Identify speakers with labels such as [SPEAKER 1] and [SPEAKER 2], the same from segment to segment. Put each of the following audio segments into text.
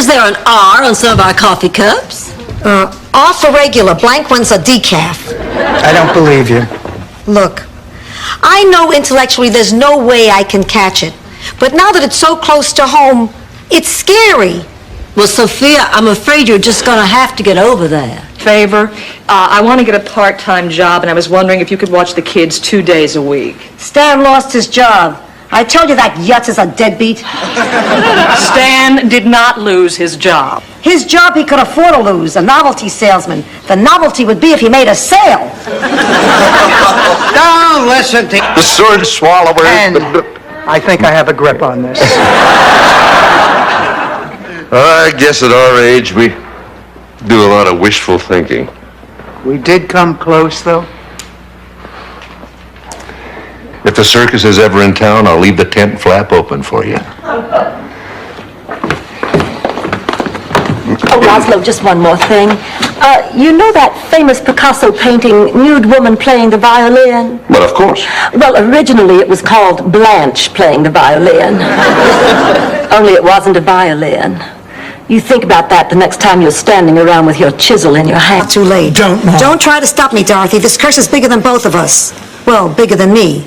[SPEAKER 1] Is there an R on some of our coffee cups?
[SPEAKER 2] R for regular, blank ones are decaf.
[SPEAKER 3] I don't believe you.
[SPEAKER 2] Look, I know intellectually there's no way I can catch it. But now that it's so close to home, it's scary.
[SPEAKER 1] Well, Sophia, I'm afraid you're just going to have to get over that.
[SPEAKER 4] Favor, I want to get a part-time job, and I was wondering if you could watch the kids 2 days a week.
[SPEAKER 2] Stan lost his job. I told you that Yutz is a deadbeat.
[SPEAKER 4] Stan did not lose his job.
[SPEAKER 2] His job he could afford to lose, a novelty salesman. The novelty would be if he made a sale.
[SPEAKER 3] Don't listen to
[SPEAKER 5] The sword swallower.
[SPEAKER 3] And I think I have a grip on this.
[SPEAKER 5] I guess at our age, we do a lot of wishful thinking.
[SPEAKER 3] We did come close, though.
[SPEAKER 5] If the circus is ever in town, I'll leave the tent flap open for you.
[SPEAKER 6] Oh, Laszlo, just one more thing. You know that famous Picasso painting, Nude Woman Playing the Violin?
[SPEAKER 5] But of course.
[SPEAKER 6] Well, originally it was called Blanche Playing the Violin. Only it wasn't a violin. You think about that the next time you're standing around with your chisel in your hand.
[SPEAKER 2] Too late.
[SPEAKER 3] Don't, Mom.
[SPEAKER 2] Don't try to stop me, Dorothy. This curse is bigger than both of us. Well, bigger than me.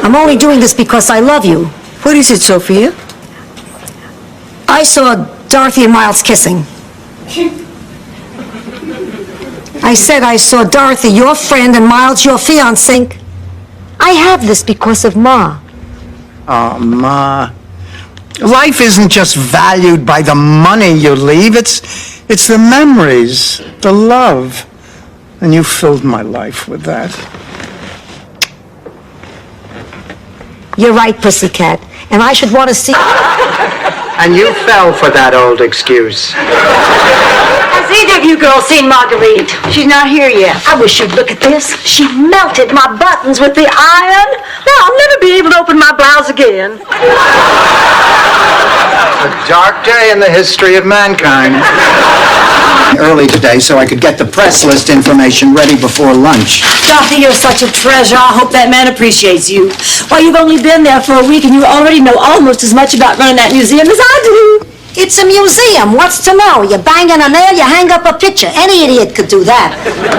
[SPEAKER 2] I'm only doing this because I love you.
[SPEAKER 1] What is it, Sophia?
[SPEAKER 2] I saw Dorothy and Miles kissing. I said I saw Dorothy, your friend, and Miles, your fiancé. I have this because of Ma.
[SPEAKER 3] Oh, Ma. Life isn't just valued by the money you leave. It's the memories, the love. And you filled my life with that.
[SPEAKER 2] You're right, pussycat. And I should want to see...
[SPEAKER 3] And you fell for that old excuse.
[SPEAKER 6] Has either of you girls seen Marguerite? She's not here yet. I wish you'd look at this. She melted my buttons with the iron. Now I'll never be able to open my blouse again.
[SPEAKER 3] A dark day in the history of mankind. Early today so I could get the press list information ready before lunch.
[SPEAKER 1] Dorothy, you're such a treasure. I hope that man appreciates you. Why, you've only been there for a week and you already know almost as much about running that museum as I do.
[SPEAKER 2] It's a museum. What's to know? You bang in a nail, you hang up a picture. Any idiot could do that.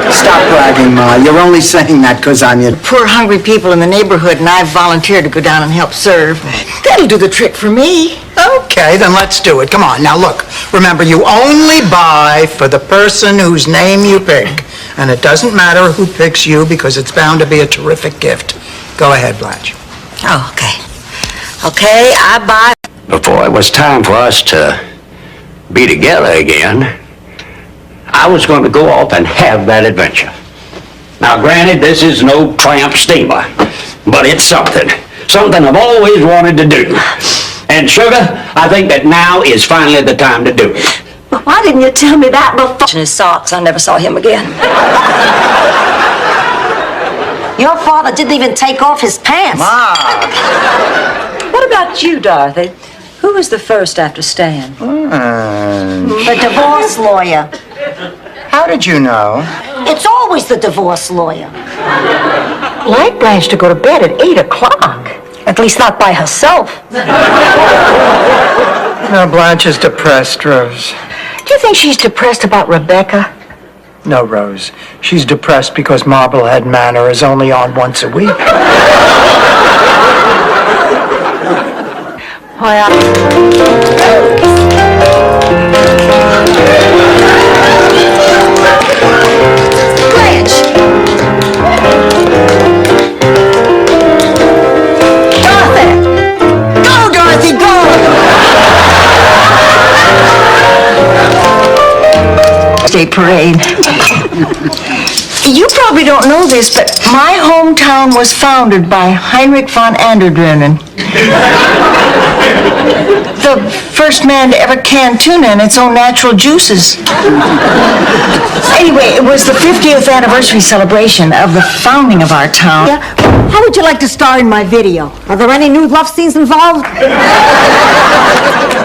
[SPEAKER 3] Stop bragging, Ma. You're only saying that because I'm your...
[SPEAKER 7] Poor hungry people in the neighborhood, and I've volunteered to go down and help serve. That'll do the trick for me.
[SPEAKER 3] Okay, then let's do it. Come on, now look. Remember, you only buy for the person whose name you pick. And it doesn't matter who picks you because it's bound to be a terrific gift. Go ahead, Blanche.
[SPEAKER 7] Oh, okay. Okay, I buy...
[SPEAKER 8] Before it was time for us to be together again, I was going to go off and have that adventure. Now, granted, this is no tramp steamer, but it's something I've always wanted to do. And, Sugar, I think that now is finally the time to do it.
[SPEAKER 6] Well, why didn't you tell me that before? His socks, I never saw him again.
[SPEAKER 2] Your father didn't even take off his pants.
[SPEAKER 3] Ma!
[SPEAKER 4] What about you, Dorothy? Who was the first after Stan?
[SPEAKER 2] The divorce lawyer.
[SPEAKER 3] How did you know?
[SPEAKER 2] It's always the divorce lawyer.
[SPEAKER 7] Like Blanche to go to bed at 8 o'clock.
[SPEAKER 2] At least not by herself.
[SPEAKER 3] No, Blanche is depressed, Rose.
[SPEAKER 7] Do you think she's depressed about Rebecca?
[SPEAKER 3] No, Rose. She's depressed because Marblehead Manor is only on once a week.
[SPEAKER 7] Why,
[SPEAKER 2] Blanche! Dorothy! Go, Dorothy, go!
[SPEAKER 7] State parade. You probably don't know this, but my hometown was founded by Heinrich von Anderdrenen. The first man to ever can tuna in its own natural juices. Anyway, it was the 50th anniversary celebration of the founding of our town.
[SPEAKER 2] Yeah? How would you like to star in my video? Are there any nude love scenes involved?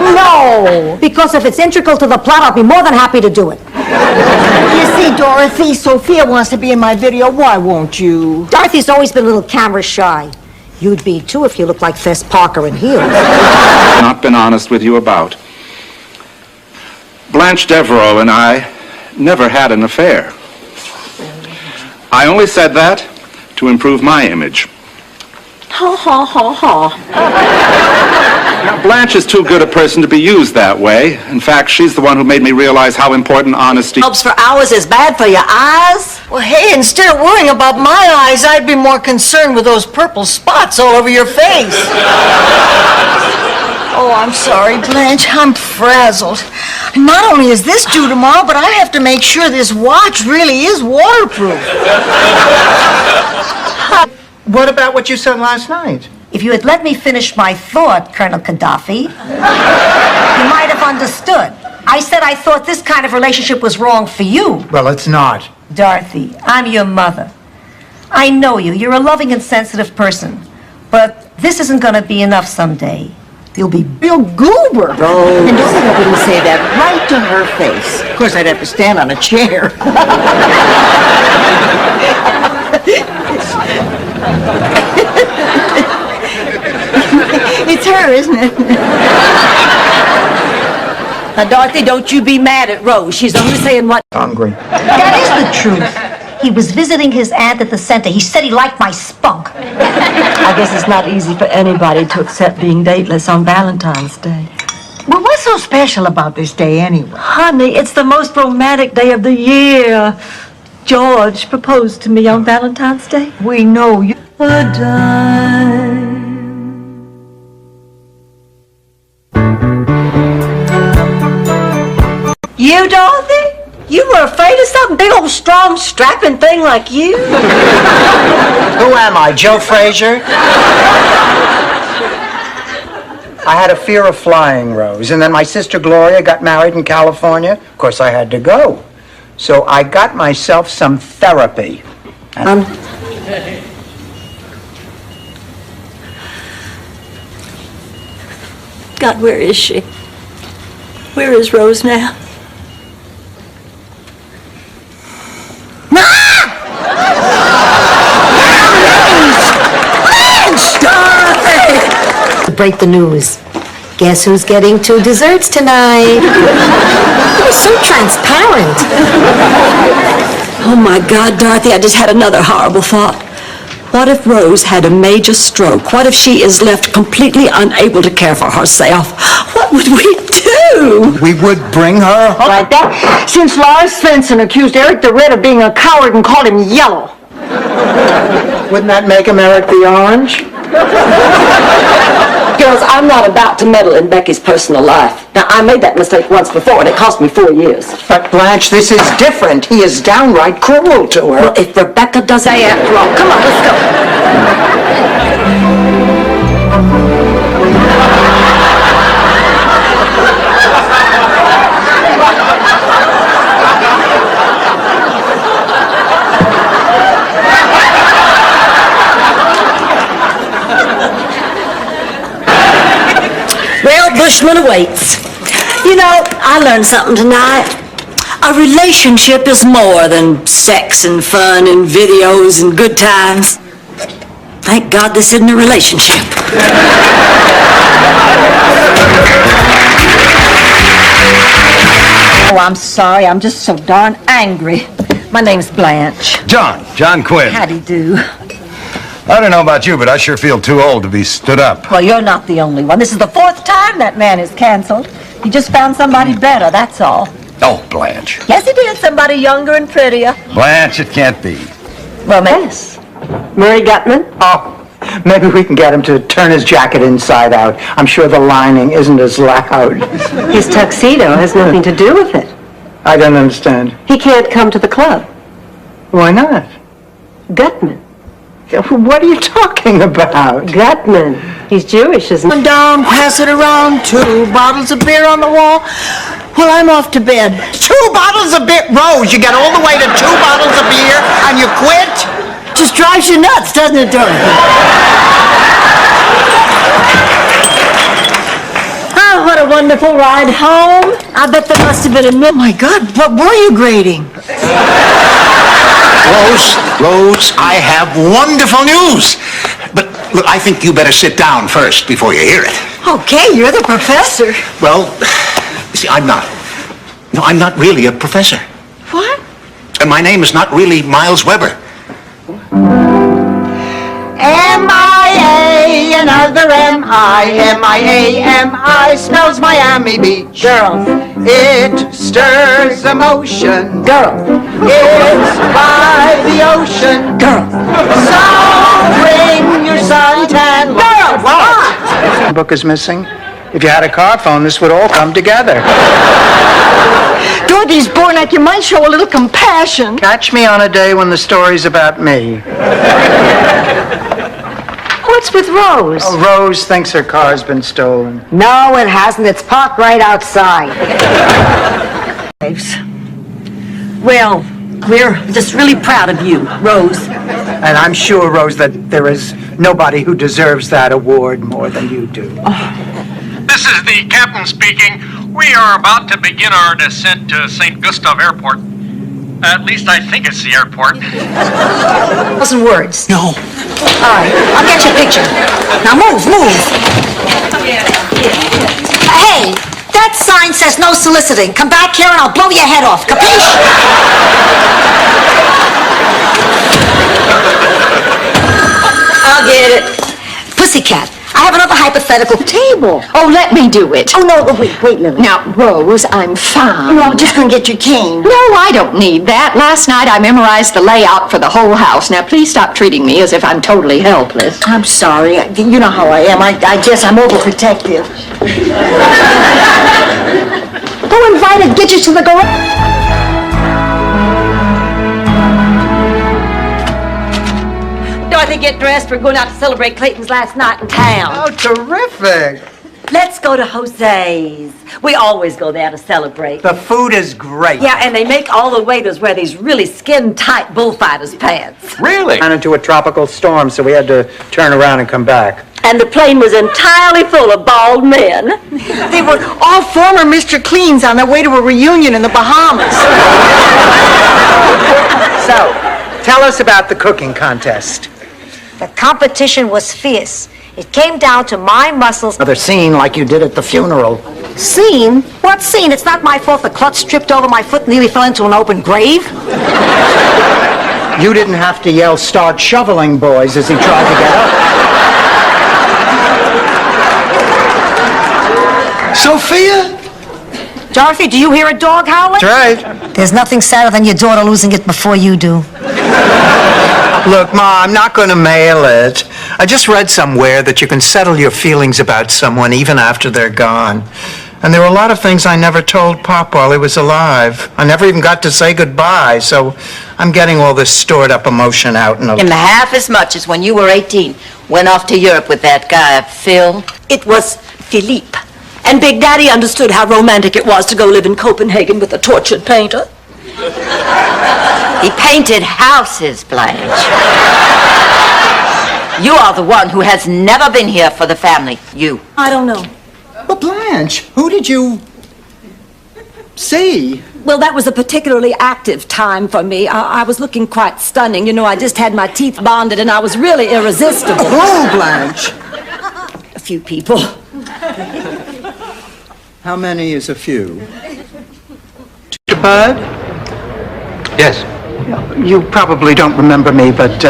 [SPEAKER 2] No, because if it's integral to the plot, I'll be more than happy to do it.
[SPEAKER 7] You see, Dorothy, Sophia wants to be in my video. Why won't you?
[SPEAKER 2] Dorothy's always been a little camera shy. You'd be, too, if you looked like Fess Parker in heels.
[SPEAKER 9] Not been honest with you about. Blanche Devereaux and I never had an affair. I only said that to improve my image.
[SPEAKER 1] Ha ha ha ha.
[SPEAKER 9] Now, Blanche is too good a person to be used that way. In fact, she's the one who made me realize how important honesty...
[SPEAKER 7] Helps for hours is bad for your eyes? Well, hey, instead of worrying about my eyes, I'd be more concerned with those purple spots all over your face. Oh, I'm sorry, Blanche. I'm frazzled. Not only is this due tomorrow, but I have to make sure this watch really is waterproof.
[SPEAKER 3] What about what you said last night?
[SPEAKER 2] If you had let me finish my thought, Colonel Gaddafi, you might have understood. I said I thought this kind of relationship was wrong for you.
[SPEAKER 3] Well, it's not.
[SPEAKER 2] Dorothy, I'm your mother. I know you. You're a loving and sensitive person. But this isn't going to be enough someday. You'll be Bill Goober.
[SPEAKER 7] And don't let him say that right to her face. Of course, I'd have to stand on a chair. It's her, isn't it?
[SPEAKER 1] Now, Dorothy, don't you be mad at Rose. She's only saying what...
[SPEAKER 3] Hungry.
[SPEAKER 2] That is the truth. He was visiting his aunt at the center. He said he liked my spunk.
[SPEAKER 6] I guess it's not easy for anybody to accept being dateless on Valentine's Day.
[SPEAKER 7] Well, what's so special about this day anyway?
[SPEAKER 6] Honey, it's the most romantic day of the year. George proposed to me on Valentine's Day.
[SPEAKER 7] We know you.
[SPEAKER 6] A dime.
[SPEAKER 1] You, Dorothy? You were afraid of some big old strong strapping thing like you?
[SPEAKER 3] Who am I, Joe Frazier? I had a fear of flying, Rose, and then my sister Gloria got married in California. Of course, I had to go. So I got myself some therapy.
[SPEAKER 1] God, where is she? Where is Rose now?
[SPEAKER 2] Break the news. Guess who's getting 2 desserts tonight? You're so transparent.
[SPEAKER 1] Oh, my God, Dorothy, I just had another horrible thought. What if Rose had a major stroke? What if she is left completely unable to care for herself? What would we do?
[SPEAKER 3] We would bring her home.
[SPEAKER 7] Like that? Since Lars Svensson accused Eric the Red of being a coward and called him yellow.
[SPEAKER 3] Wouldn't that make him Eric the Orange?
[SPEAKER 6] Girls, I'm not about to meddle in Becky's personal life. Now, I made that mistake once before, and it cost me 4 years.
[SPEAKER 3] But Blanche, this is different. He is downright cruel to her.
[SPEAKER 6] Well, if Rebecca doesn't... Hey, after all, come on, let's go.
[SPEAKER 1] Well, Bushman awaits. You know, I learned something tonight. A relationship is more than sex and fun and videos and good times. Thank God this isn't a relationship.
[SPEAKER 7] Oh, I'm sorry. I'm just so darn angry. My name's Blanche.
[SPEAKER 10] John Quinn.
[SPEAKER 7] Howdy do.
[SPEAKER 10] I don't know about you, but I sure feel too old to be stood up.
[SPEAKER 7] Well, you're not the only one. This is the 4th time that man is canceled. He just found somebody better, that's all.
[SPEAKER 10] Oh, Blanche.
[SPEAKER 7] Yes, he did. Somebody younger and prettier.
[SPEAKER 10] Blanche, it can't be.
[SPEAKER 7] Well,
[SPEAKER 6] Yes. Murray Gutman?
[SPEAKER 3] Oh, maybe we can get him to turn his jacket inside out. I'm sure the lining isn't as loud.
[SPEAKER 6] His tuxedo has nothing to do with it.
[SPEAKER 3] I don't understand.
[SPEAKER 6] He can't come to the club.
[SPEAKER 3] Why not?
[SPEAKER 6] Gutman.
[SPEAKER 3] What are you talking about?
[SPEAKER 6] Gutman. He's Jewish, isn't he?
[SPEAKER 7] down, pass it around, 2 bottles of beer on the wall. Well, I'm off to bed.
[SPEAKER 3] 2 bottles of beer? Rose, you got all the way to 2 bottles of beer and you quit?
[SPEAKER 7] Just drives you nuts, doesn't it, Dorothy?
[SPEAKER 1] Oh, what a wonderful ride home. I bet there must have been a...
[SPEAKER 7] Oh, my God, what were you grading?
[SPEAKER 11] Rose, I have wonderful news. But look, I think you better sit down first before you hear it.
[SPEAKER 7] Okay, you're the professor.
[SPEAKER 11] Well, see, I'm not. No, I'm not really a professor.
[SPEAKER 7] What?
[SPEAKER 11] And my name is not really Miles Weber.
[SPEAKER 7] M-I-A, another M-I, M-I-A-M-I, spells Miami Beach.
[SPEAKER 6] Girls.
[SPEAKER 3] It stirs emotion.
[SPEAKER 6] Girls.
[SPEAKER 3] It's by the ocean.
[SPEAKER 6] Girls.
[SPEAKER 3] So bring your suntan lotion. What? The book is missing. If you had a car phone, this would all come together.
[SPEAKER 7] Dorothy's born like you might show a little compassion.
[SPEAKER 3] Catch me on a day when the story's about me.
[SPEAKER 6] What's with Rose?
[SPEAKER 3] Oh, Rose thinks her car's been stolen.
[SPEAKER 6] No, it hasn't. It's parked right outside. Well, we're just really proud of you, Rose.
[SPEAKER 3] And I'm sure, Rose, that there is nobody who deserves that award more than you do.
[SPEAKER 12] This is the captain speaking. We are about to begin our descent to St. Gustav Airport. At least I think it's the airport.
[SPEAKER 6] 1,000 words.
[SPEAKER 11] No.
[SPEAKER 6] All right, I'll get you a picture. Now move. Hey, that sign says no soliciting. Come back here and I'll blow your head off. Capiche? I'll get it. Pussycat, I have another hypothetical table.
[SPEAKER 7] Oh, let me do it.
[SPEAKER 6] Oh, no, wait, Lily.
[SPEAKER 7] Now, Rose, I'm fine.
[SPEAKER 6] No, I'm just going to get your cane.
[SPEAKER 7] No, I don't need that. Last night I memorized the layout for the whole house. Now, please stop treating me as if I'm totally helpless.
[SPEAKER 6] I'm sorry. You know how I am. I guess I'm overprotective. Go invite a Gidget to the garage. Dorothy, get dressed. We're going out to celebrate Clayton's last night in town.
[SPEAKER 3] Oh, terrific.
[SPEAKER 6] Let's go to Jose's. We always go there to celebrate.
[SPEAKER 3] The food is great.
[SPEAKER 6] Yeah, and they make all the waiters wear these really skin-tight bullfighters pants.
[SPEAKER 11] Really?
[SPEAKER 3] Ran into a tropical storm, so we had to turn around and come back.
[SPEAKER 6] And the plane was entirely full of bald men.
[SPEAKER 7] They were all former Mr. Cleans on their way to a reunion in the Bahamas.
[SPEAKER 3] So, tell us about the cooking contest.
[SPEAKER 2] The competition was fierce. It came down to my muscles.
[SPEAKER 3] Another scene like you did at the funeral.
[SPEAKER 6] Scene? What scene? It's not my fault the clutch tripped over my foot and nearly fell into an open grave.
[SPEAKER 3] You didn't have to yell, "Start shoveling, boys," as he tried to get up.
[SPEAKER 11] Sophia?
[SPEAKER 2] Dorothy, do you hear a dog howling?
[SPEAKER 3] That's right.
[SPEAKER 2] There's nothing sadder than your daughter losing it before you do.
[SPEAKER 3] Look, Ma, I'm not going to mail it. I just read somewhere that you can settle your feelings about someone even after they're gone. And there were a lot of things I never told Pop while he was alive. I never even got to say goodbye, so I'm getting all this stored up emotion out in a...
[SPEAKER 13] Him half as much as when you were 18. Went off to Europe with that guy, Phil.
[SPEAKER 6] It was Philippe. And Big Daddy understood how romantic it was to go live in Copenhagen with a tortured painter.
[SPEAKER 13] He painted houses, Blanche. You are the one who has never been here for the family. You.
[SPEAKER 6] I don't know.
[SPEAKER 3] But Blanche, who did you see?
[SPEAKER 6] Well, that was a particularly active time for me. I was looking quite stunning. You know, I just had my teeth bonded and I was really irresistible.
[SPEAKER 3] Oh, Blanche.
[SPEAKER 6] A few people.
[SPEAKER 3] How many is a few? Mr. Bud?
[SPEAKER 5] Yes.
[SPEAKER 3] You probably don't remember me, but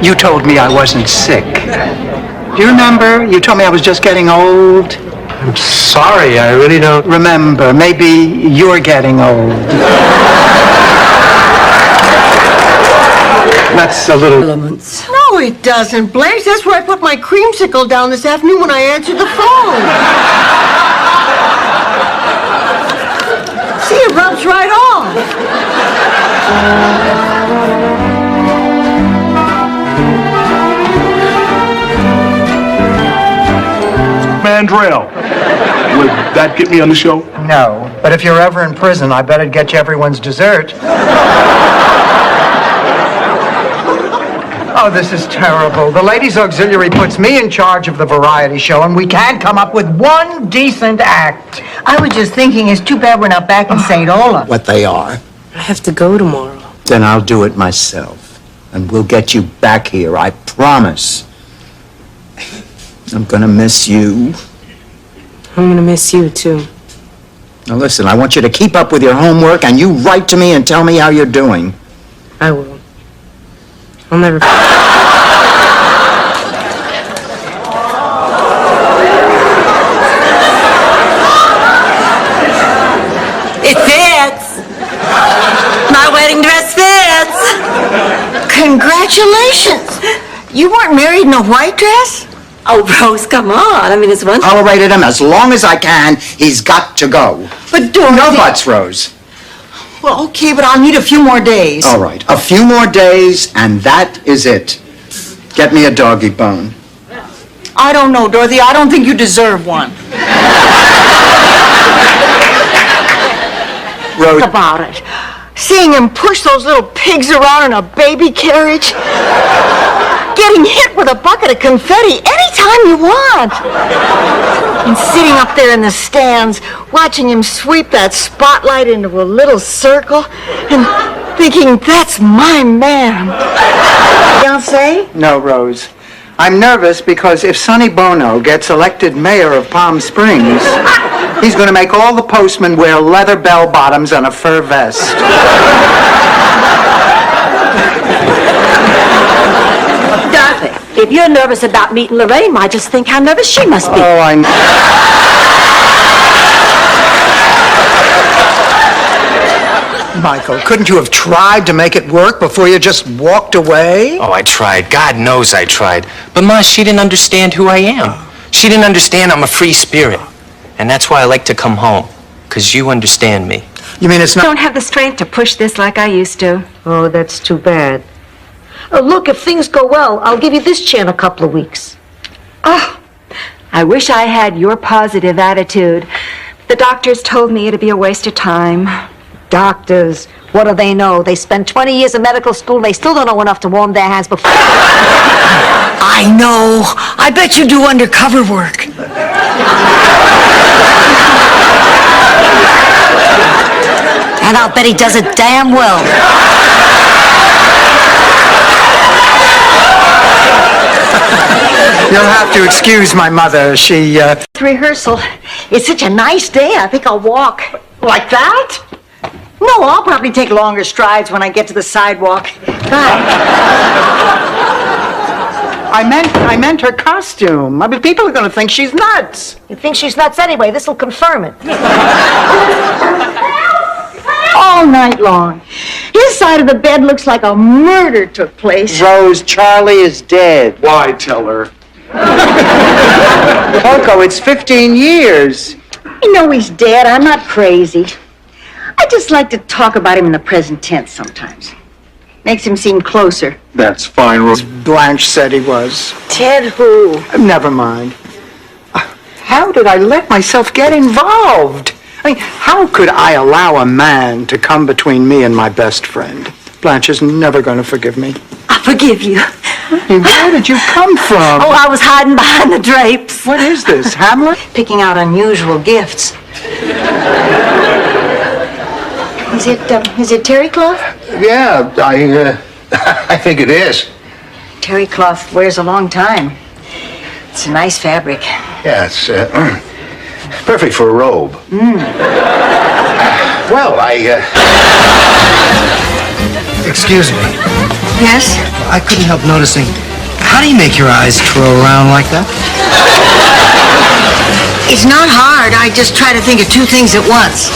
[SPEAKER 3] you told me I wasn't sick. Do you remember? You told me I was just getting old.
[SPEAKER 5] I'm sorry, I really don't...
[SPEAKER 3] Remember, maybe you're getting old. That's a little...
[SPEAKER 6] Elements.
[SPEAKER 7] No, it doesn't, Blanche. That's where I put my creamsicle down this afternoon when I answered the phone. See, it rubs right off.
[SPEAKER 9] Mandrell. Would that get me on the show?
[SPEAKER 3] No, but if you're ever in prison, I bet it'd get you everyone's dessert. Oh, this is terrible. The Ladies Auxiliary puts me in charge of the variety show, and we can't come up with one decent act.
[SPEAKER 7] I was just thinking, it's too bad we're not back in St. Olaf.
[SPEAKER 14] What they are.
[SPEAKER 15] I have to go tomorrow.
[SPEAKER 14] Then I'll do it myself. And we'll get you back here, I promise. I'm gonna miss you.
[SPEAKER 15] I'm gonna miss you, too.
[SPEAKER 14] Now listen, I want you to keep up with your homework and you write to me and tell me how you're doing.
[SPEAKER 2] I will. I'll never...
[SPEAKER 1] It fits. My wedding dress fits.
[SPEAKER 7] Congratulations! You weren't married in a white dress?
[SPEAKER 1] Oh, Rose, come on. I mean, it's one...
[SPEAKER 14] Tolerated him as long as I can. He's got to go.
[SPEAKER 7] But Dorothy...
[SPEAKER 14] No buts, Rose.
[SPEAKER 7] Well, okay, but I'll need a few more days.
[SPEAKER 14] All right, a few more days, and that is it. Get me a doggy bone.
[SPEAKER 7] I don't know, Dorothy. I don't think you deserve one.
[SPEAKER 14] Rose.
[SPEAKER 7] Think about it. Seeing him push those little pigs around in a baby carriage. Getting hit with a bucket of confetti anytime you want. And sitting up there in the stands, watching him sweep that spotlight into a little circle and thinking, that's my man. Fiancé?
[SPEAKER 3] No, Rose. I'm nervous because if Sonny Bono gets elected mayor of Palm Springs, he's going to make all the postmen wear leather bell-bottoms and a fur vest.
[SPEAKER 6] Dorothy, if you're nervous about meeting Lorraine, I just think how nervous she must be.
[SPEAKER 3] Oh, I know. Michael, couldn't you have tried to make it work before you just walked away?
[SPEAKER 15] Oh, I tried. God knows I tried. But Ma, she didn't understand who I am. She didn't understand I'm a free spirit. And that's why I like to come home. 'Cause you understand me.
[SPEAKER 3] You mean it's
[SPEAKER 6] I
[SPEAKER 3] not...
[SPEAKER 6] don't have the strength to push this like I used to.
[SPEAKER 2] Oh, that's too bad. Look, if things go well, I'll give you this chair in a couple of weeks.
[SPEAKER 6] Oh, I wish I had your positive attitude. The doctors told me it'd be a waste of time.
[SPEAKER 2] Doctors, what do they know? They spent 20 years in medical school and they still don't know enough to warm their hands before...
[SPEAKER 7] I know. I bet you do undercover work.
[SPEAKER 1] And I'll bet he does it damn well.
[SPEAKER 3] You'll have to excuse my mother. She,
[SPEAKER 7] Rehearsal. It's such a nice day. I think I'll walk. Like that? No, I'll probably take longer strides when I get to the sidewalk. Bye.
[SPEAKER 3] I meant her costume. I mean, people are going to think she's nuts.
[SPEAKER 2] You think she's nuts anyway? This'll confirm it.
[SPEAKER 7] All night long. His side of the bed looks like a murder took place.
[SPEAKER 3] Rose, Charlie is dead.
[SPEAKER 11] Why tell her?
[SPEAKER 3] Coco, it's 15 years.
[SPEAKER 7] I know he's dead. I'm not crazy. I just like to talk about him in the present tense sometimes. Makes him seem closer.
[SPEAKER 11] That's fine, Rose.
[SPEAKER 3] Blanche said he was.
[SPEAKER 7] Ted who?
[SPEAKER 3] Never mind. How did I let myself get involved? I mean, how could I allow a man to come between me and my best friend? Blanche is never going to forgive me.
[SPEAKER 1] I forgive you.
[SPEAKER 3] Where did you come from?
[SPEAKER 1] Oh, I was hiding behind the drapes.
[SPEAKER 3] What is this, Hamlet?
[SPEAKER 7] Picking out unusual gifts. Is it terry cloth?
[SPEAKER 11] Yeah, I think it is.
[SPEAKER 7] Terry cloth wears a long time. It's a nice fabric.
[SPEAKER 11] Yeah, it's perfect for a robe. Well,
[SPEAKER 16] Excuse me.
[SPEAKER 7] Yes?
[SPEAKER 16] I couldn't help noticing. How do you make your eyes twirl around like that?
[SPEAKER 7] It's not hard. I just try to think of two things at once.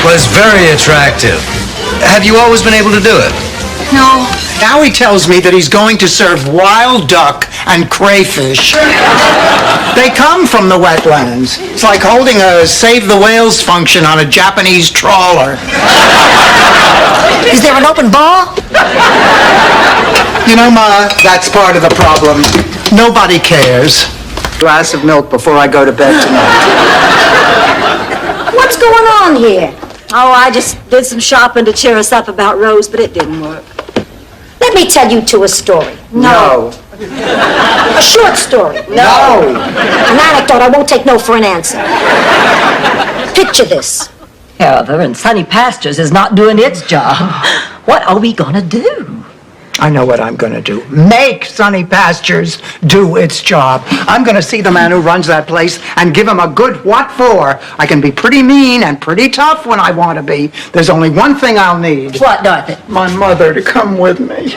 [SPEAKER 16] Well, it's very attractive. Have you always been able to do it?
[SPEAKER 7] No.
[SPEAKER 3] Now he tells me that he's going to serve wild duck and crayfish. They come from the wetlands. It's like holding a Save the Whales function on a Japanese trawler.
[SPEAKER 7] Is there an open ball?
[SPEAKER 3] You know, Ma, that's part of the problem. Nobody cares. Glass of milk before I go to bed tonight.
[SPEAKER 6] What's going on here? Oh, I just did some shopping to cheer us up about Rose, but it didn't work. Let me tell you two a story.
[SPEAKER 3] No.
[SPEAKER 6] A short story.
[SPEAKER 3] No.
[SPEAKER 6] An anecdote I won't take no for an answer. Picture this.
[SPEAKER 1] Heather and Sunny Pastures is not doing its job. What are we gonna do?
[SPEAKER 3] I know what I'm gonna do. Make Sunny Pastures do its job. I'm gonna see the man who runs that place and give him a good what for. I can be pretty mean and pretty tough when I want to be. There's only one thing I'll need.
[SPEAKER 6] What, Dorothy?
[SPEAKER 3] My mother to come with me.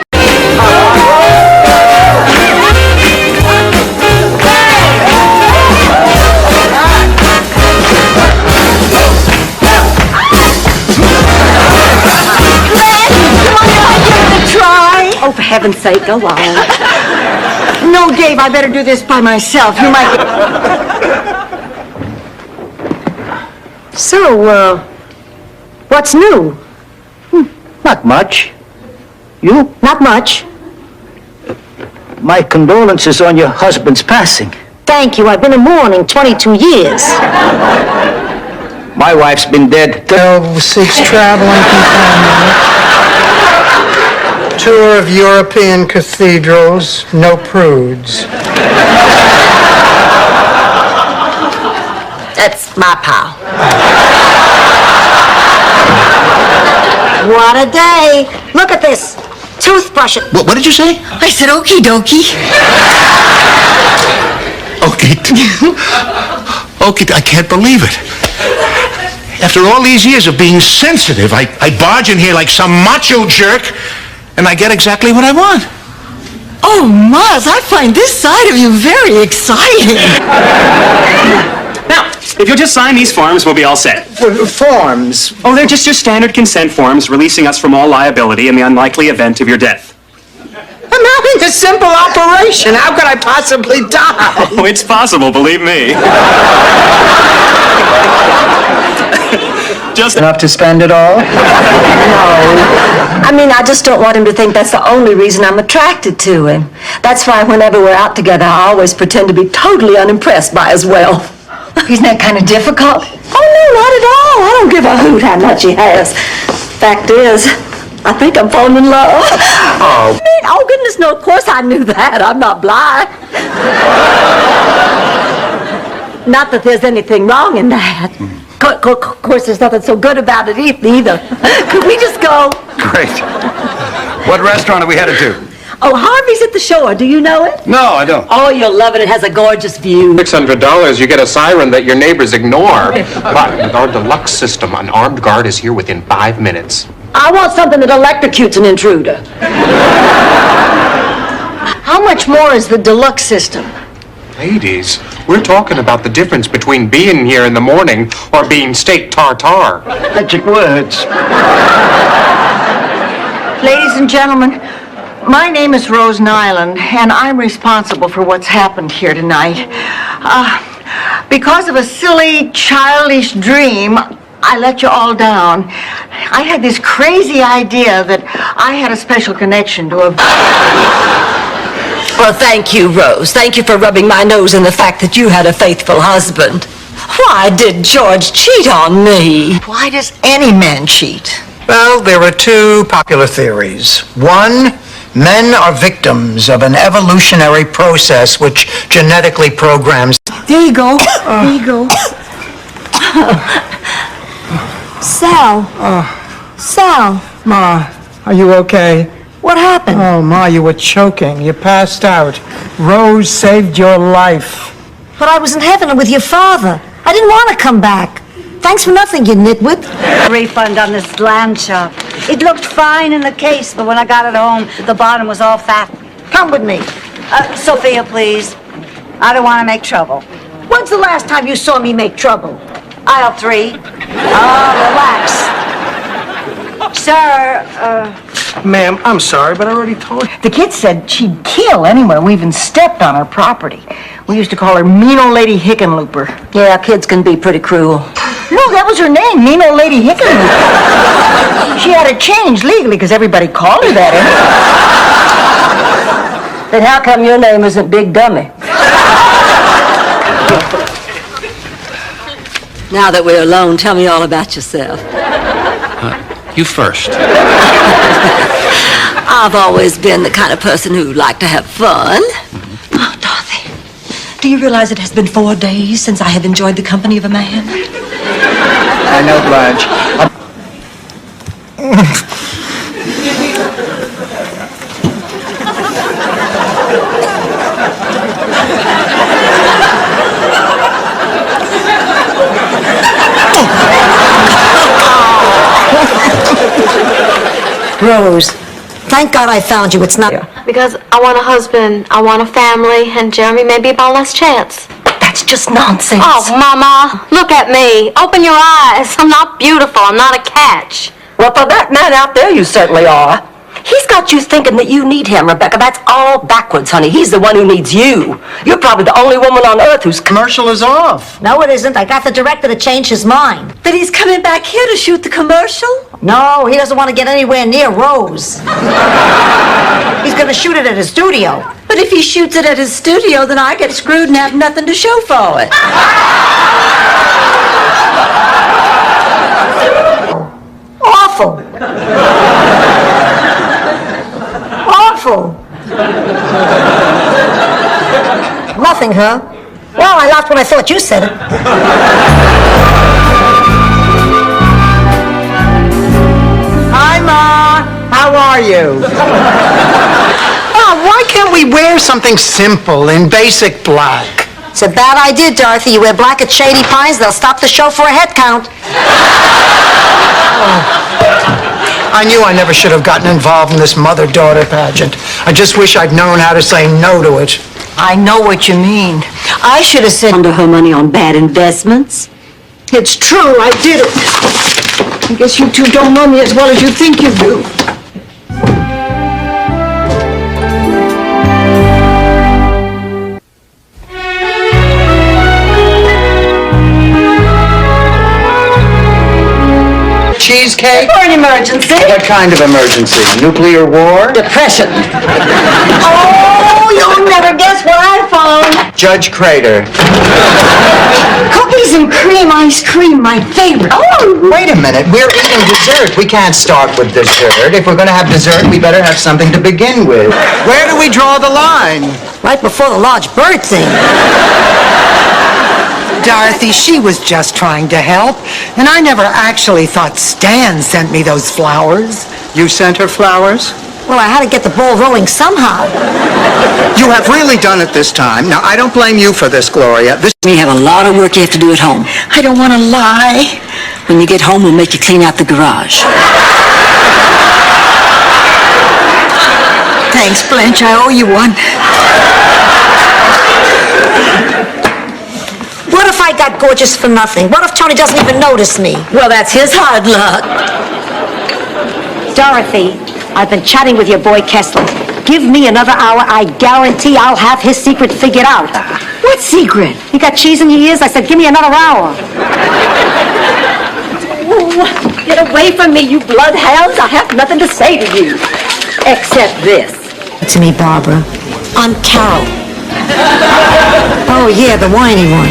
[SPEAKER 7] Oh, for heaven's sake, go on. No, Dave, I better do this by myself. You might... So, what's new?
[SPEAKER 8] Not much. You?
[SPEAKER 7] Not much.
[SPEAKER 8] My condolences on your husband's passing.
[SPEAKER 7] Thank you. I've been in mourning 22 years.
[SPEAKER 8] My wife's been dead
[SPEAKER 3] 6 traveling companions. Tour of European cathedrals, no prudes.
[SPEAKER 7] That's my pal. What a day. Look at this. Toothbrush.
[SPEAKER 11] What did you say?
[SPEAKER 7] I said okie dokie.
[SPEAKER 11] Okay. Okay, I can't believe it. After all these years of being sensitive, I barge in here like some macho jerk, and I get exactly what I want.
[SPEAKER 7] Oh, Muzz, I find this side of you very exciting.
[SPEAKER 17] Now, if you'll just sign these forms, we'll be all set.
[SPEAKER 3] Forms?
[SPEAKER 17] Oh, they're just your standard consent forms releasing us from all liability in the unlikely event of your death.
[SPEAKER 3] I'm having a simple operation. How could I possibly die?
[SPEAKER 17] Oh, it's possible, believe me. Just
[SPEAKER 3] enough to spend it all?
[SPEAKER 6] No. I mean, I just don't want him to think that's the only reason I'm attracted to him. That's why whenever we're out together, I always pretend to be totally unimpressed by his wealth.
[SPEAKER 7] Isn't that kind of difficult?
[SPEAKER 6] Oh, no, not at all. I don't give a hoot how much he has. Fact is, I think I'm falling in love.
[SPEAKER 3] Oh.
[SPEAKER 6] I mean, oh, goodness, no, of course I knew that. I'm not blind. Not that there's anything wrong in that. Of course, there's nothing so good about it either. Could we just go?
[SPEAKER 10] Great. What restaurant are we headed to?
[SPEAKER 6] Oh, Harvey's at the shore. Do you know it?
[SPEAKER 10] No, I don't.
[SPEAKER 6] Oh, you'll love it. It has a gorgeous view.
[SPEAKER 15] $600, you get a siren that your neighbors ignore. But with our deluxe system, an armed guard is here within 5 minutes.
[SPEAKER 6] I want something that electrocutes an intruder.
[SPEAKER 7] How much more is the deluxe system?
[SPEAKER 15] Ladies, we're talking about the difference between being here in the morning or being steak tartare.
[SPEAKER 8] Magic words.
[SPEAKER 7] Ladies and gentlemen, my name is Rose Nyland, and I'm responsible for what's happened here tonight. Because of a silly, childish dream, I let you all down. I had this crazy idea that I had a special connection to a...
[SPEAKER 6] Well, thank you, Rose. Thank you for rubbing my nose in the fact that you had a faithful husband. Why did George cheat on me?
[SPEAKER 7] Why does any man cheat?
[SPEAKER 3] Well, there are 2 popular theories. One, men are victims of an evolutionary process which genetically programs...
[SPEAKER 7] There you go. There you go. Sal. Sal.
[SPEAKER 3] Ma, are you okay?
[SPEAKER 7] What happened?
[SPEAKER 3] Oh, Ma, you were choking. You passed out. Rose saved your life.
[SPEAKER 7] But I was in heaven with your father. I didn't want to come back. Thanks for nothing, you nitwit.
[SPEAKER 18] Refund on this land shop. It looked fine in the case, but when I got it home, the bottom was all fat.
[SPEAKER 7] Come with me.
[SPEAKER 18] Sophia, please. I don't want to make trouble.
[SPEAKER 7] When's the last time you saw me make trouble?
[SPEAKER 18] Aisle 3. Oh, relax. Sir,
[SPEAKER 3] Ma'am, I'm sorry, but I already told you.
[SPEAKER 7] The kid said she'd kill anywhere we even stepped on her property. We used to call her Mean Old Lady Hickenlooper.
[SPEAKER 6] Yeah, kids can be pretty cruel.
[SPEAKER 7] No, that was her name, Mean Old Lady Hickenlooper. She had it changed legally because everybody called her that.
[SPEAKER 6] Then how come your name isn't Big Dummy? Now that we're alone, tell me all about yourself.
[SPEAKER 11] You first.
[SPEAKER 6] I've always been the kind of person who liked to have fun. Oh, Dorothy, do you realize it has been 4 days since I have enjoyed the company of a man?
[SPEAKER 3] I know, Blanche.
[SPEAKER 2] Rose, thank God I found you. It's not...
[SPEAKER 19] Because I want a husband, I want a family, and Jeremy may be my last chance.
[SPEAKER 2] That's just nonsense.
[SPEAKER 19] Oh, Mama, look at me. Open your eyes. I'm not beautiful. I'm not a catch.
[SPEAKER 6] Well, for that man out there, you certainly are. He's got you thinking that you need him, Rebecca. That's all backwards, honey. He's the one who needs you. You're probably the only woman on earth whose
[SPEAKER 3] commercial is off.
[SPEAKER 2] No, it isn't. I got the director to change his mind.
[SPEAKER 6] But he's coming back here to shoot the commercial?
[SPEAKER 2] No, he doesn't want to get anywhere near Rose. He's going to shoot it at his studio.
[SPEAKER 6] But if he shoots it at his studio, then I get screwed and have nothing to show for it.
[SPEAKER 2] Awful. Awful. Nothing, huh? Well, I laughed when I thought you said it.
[SPEAKER 3] Hi, Ma. How are you? Why can't we wear something simple in basic black?
[SPEAKER 2] It's a bad idea, Dorothy. You wear black at Shady Pines, they'll stop the show for a head count.
[SPEAKER 3] I knew I never should have gotten involved in this mother-daughter pageant. I just wish I'd known how to say no to it.
[SPEAKER 7] I know what you mean. I should have said
[SPEAKER 6] Under her money on bad investments.
[SPEAKER 7] it's true, I did it. I guess you two don't know me as well as you think you do.
[SPEAKER 3] Cheesecake?
[SPEAKER 6] For an emergency.
[SPEAKER 14] What kind of emergency? Nuclear war?
[SPEAKER 6] Depression.
[SPEAKER 7] Oh, you'll never guess what I found.
[SPEAKER 14] Judge Crater.
[SPEAKER 7] Cookies and cream ice cream, my favorite.
[SPEAKER 3] Oh, wait a minute. We're eating dessert. We can't start with dessert. If we're going to have dessert, we better have something to begin with. Where do we draw the line?
[SPEAKER 2] Right before the large bird thing.
[SPEAKER 20] Dorothy, she was just trying to help, and I never actually thought Stan sent me those flowers.
[SPEAKER 3] You sent her flowers?
[SPEAKER 2] Well, I had to get the ball rolling somehow.
[SPEAKER 3] You have really done it this time. Now, I don't blame you for this, Gloria.
[SPEAKER 6] We have a lot of work you have to do at home.
[SPEAKER 7] I don't want to lie.
[SPEAKER 6] When you get home, we'll make you clean out the garage.
[SPEAKER 7] Thanks, Blanche. I owe you one.
[SPEAKER 2] What if I got gorgeous for nothing? What if Tony doesn't even notice me?
[SPEAKER 6] Well, that's his hard luck.
[SPEAKER 2] Dorothy, I've been chatting with your boy Kessler. Give me another hour, I guarantee I'll have his secret figured out.
[SPEAKER 7] What secret?
[SPEAKER 2] You got cheese in your ears? I said, give me another hour.
[SPEAKER 6] Ooh, get away from me, you bloodhounds. I have nothing to say to you. Except this.
[SPEAKER 2] To me, Barbara, I'm Carol. Oh, yeah, the whiny one.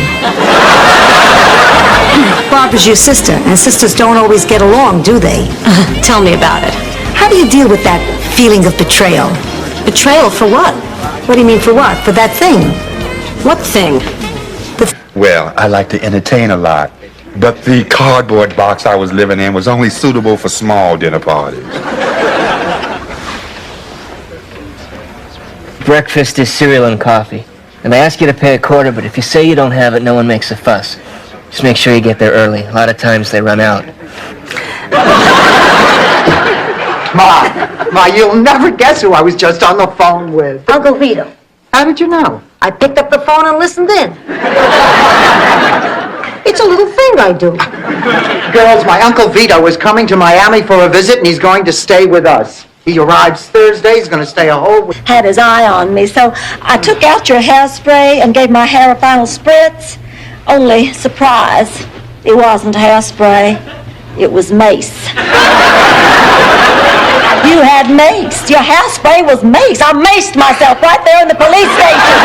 [SPEAKER 2] Barbara's your sister, and sisters don't always get along, do they?
[SPEAKER 6] Tell me about it.
[SPEAKER 2] How do you deal with that feeling of betrayal?
[SPEAKER 6] Betrayal for what?
[SPEAKER 2] What do you mean for what? For that thing?
[SPEAKER 6] What thing?
[SPEAKER 10] Well, I like to entertain a lot, but the cardboard box I was living in was only suitable for small dinner parties.
[SPEAKER 21] Breakfast is cereal and coffee. And they ask you to pay a quarter, but if you say you don't have it, no one makes a fuss. Just make sure you get there early. A lot of times they run out.
[SPEAKER 3] Ma, you'll never guess who I was just on the phone with.
[SPEAKER 2] Uncle Vito.
[SPEAKER 3] How did you know?
[SPEAKER 2] I picked up the phone and listened in. It's a little thing I do.
[SPEAKER 3] Girls, my Uncle Vito is coming to Miami for a visit, and he's going to stay with us. He arrives Thursday. He's going to stay a whole week.
[SPEAKER 6] Had his eye on me, so I took out your hairspray and gave my hair a final spritz. Only, surprise, it wasn't hairspray. It was mace. You had mace. Your hairspray was mace. I maced myself right there in the police station.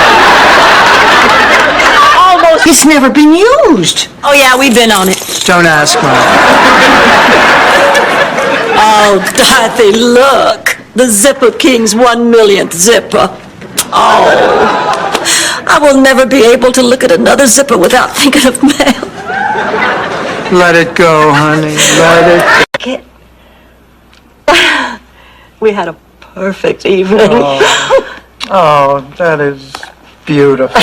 [SPEAKER 6] Almost.
[SPEAKER 7] It's never been used.
[SPEAKER 6] Oh, yeah, we've been on it.
[SPEAKER 3] Don't ask, Ma.
[SPEAKER 6] Oh, Dorothy, look. The Zipper King's 1 millionth zipper. Oh, I will never be able to look at another zipper without thinking of Mel.
[SPEAKER 3] Let it go, honey. Let it go.
[SPEAKER 6] We had a perfect evening.
[SPEAKER 3] Oh, that is beautiful.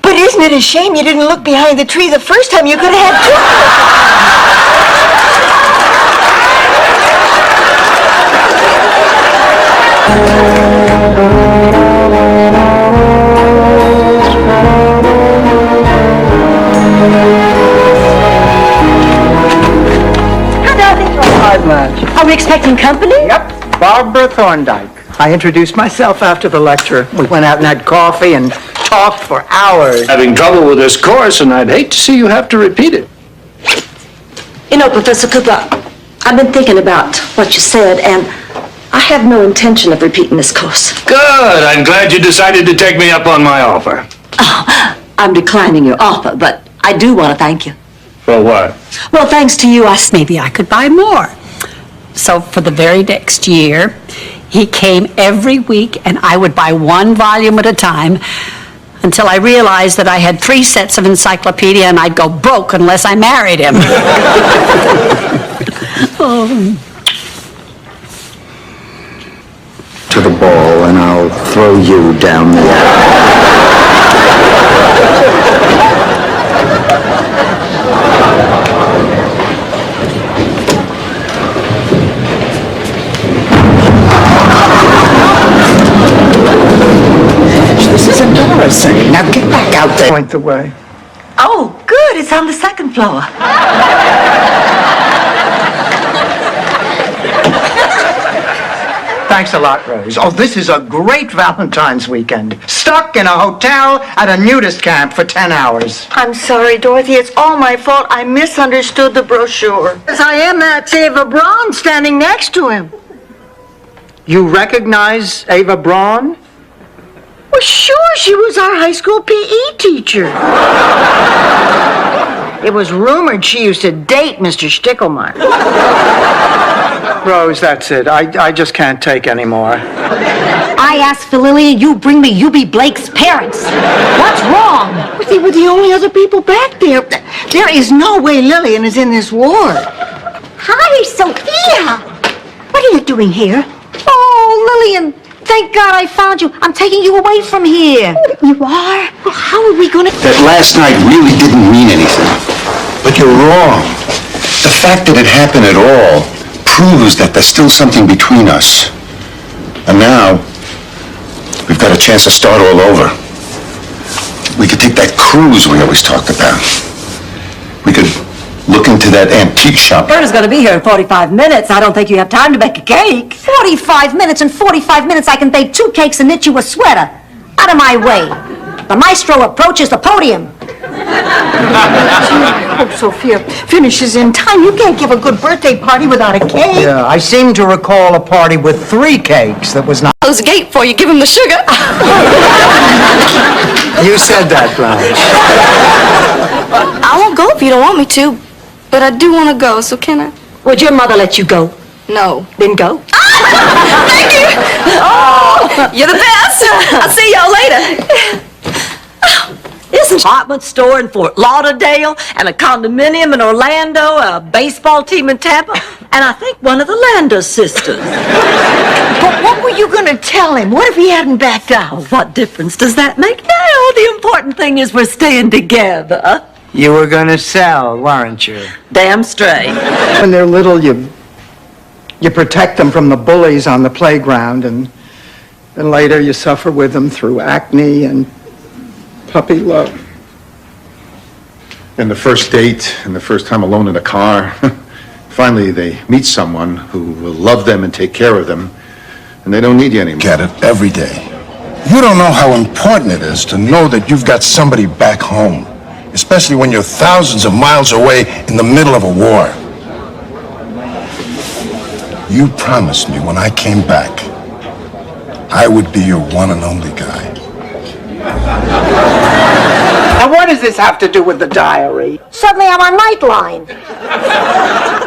[SPEAKER 7] But isn't it a shame you didn't look behind the tree the first time? You could have had two. Are we expecting company?
[SPEAKER 3] Yep, Barbara Thorndike. I introduced myself after the lecture. We went out and had coffee and talked for hours.
[SPEAKER 8] Having trouble with this course, and I'd hate to see you have to repeat it.
[SPEAKER 6] You know, Professor Cooper, I've been thinking about what you said, and I have no intention of repeating this course.
[SPEAKER 8] Good. I'm glad you decided to take me up on my offer.
[SPEAKER 6] Oh, I'm declining your offer, but I do want to thank you.
[SPEAKER 8] For what?
[SPEAKER 4] Well, thanks to you, maybe I could buy more. So for the very next year, he came every week, and I would buy one volume at a time until I realized that I had 3 sets of encyclopedia and I'd go broke unless I married him.
[SPEAKER 14] To the ball, and I'll throw you down the aisle.
[SPEAKER 3] This is embarrassing. Now get back out there. Point the way.
[SPEAKER 1] Oh, good. It's on the second floor.
[SPEAKER 3] Thanks a lot, Rose. Oh, this is a great Valentine's weekend. Stuck in a hotel at a nudist camp for 10 hours.
[SPEAKER 7] I'm sorry, Dorothy. It's all my fault. I misunderstood the brochure. Yes, I am that Ava Braun standing next to him.
[SPEAKER 3] You recognize Ava Braun?
[SPEAKER 7] Well, sure, she was our high school PE teacher. It was rumored she used to date Mr. Stickelmeyer.
[SPEAKER 3] Rose, that's it. I just can't take any more.
[SPEAKER 2] I asked for Lillian, you bring me Eubie Blake's parents. What's wrong?
[SPEAKER 7] But they were the only other people back there. There is no way Lillian is in this ward.
[SPEAKER 2] Hi, Sophia. What are you doing here? Oh, Lillian, thank God I found you. I'm taking you away from here. You are? Well, how are we going to...
[SPEAKER 10] That last night really didn't mean anything. But you're wrong. The fact that it happened at all proves that there's still something between us. And now, we've got a chance to start all over. We could take that cruise we always talked about. We could look into that antique shop.
[SPEAKER 6] Bert is going to be here in 45 minutes. I don't think you have time to bake a cake.
[SPEAKER 2] 45 minutes. In 45 minutes, I can bake 2 cakes and knit you a sweater. Out of my way. The maestro approaches the podium.
[SPEAKER 7] I hope Sophia finishes in time. You can't give a good birthday party without a cake.
[SPEAKER 3] Yeah, I seem to recall a party with 3 cakes that was not...
[SPEAKER 19] Close the gate before you give him the sugar.
[SPEAKER 3] You said that, Blanche.
[SPEAKER 19] I won't go if you don't want me to, but I do want to go, so can I?
[SPEAKER 6] Would your mother let you go?
[SPEAKER 19] No.
[SPEAKER 6] Then go.
[SPEAKER 19] Thank you. Oh, you're the best. I'll see y'all later.
[SPEAKER 1] There's an apartment store in Fort Lauderdale, and a condominium in Orlando, a baseball team in Tampa, and I think one of the Landers sisters.
[SPEAKER 7] But what were you going to tell him? What if he hadn't backed out?
[SPEAKER 1] Oh, what difference does that make now? The important thing is we're staying together.
[SPEAKER 3] You were going to sell, weren't you?
[SPEAKER 1] Damn straight.
[SPEAKER 3] When they're little, you protect them from the bullies on the playground, and then later you suffer with them through acne and puppy love.
[SPEAKER 10] And the first date, and the first time alone in a car, finally they meet someone who will love them and take care of them, and they don't need you anymore.
[SPEAKER 22] Get it every day. You don't know how important it is to know that you've got somebody back home, especially when you're thousands of miles away in the middle of a war. You promised me when I came back, I would be your one and only guy.
[SPEAKER 3] Now, what does this have to do with the diary?
[SPEAKER 2] Suddenly I'm on Nightline.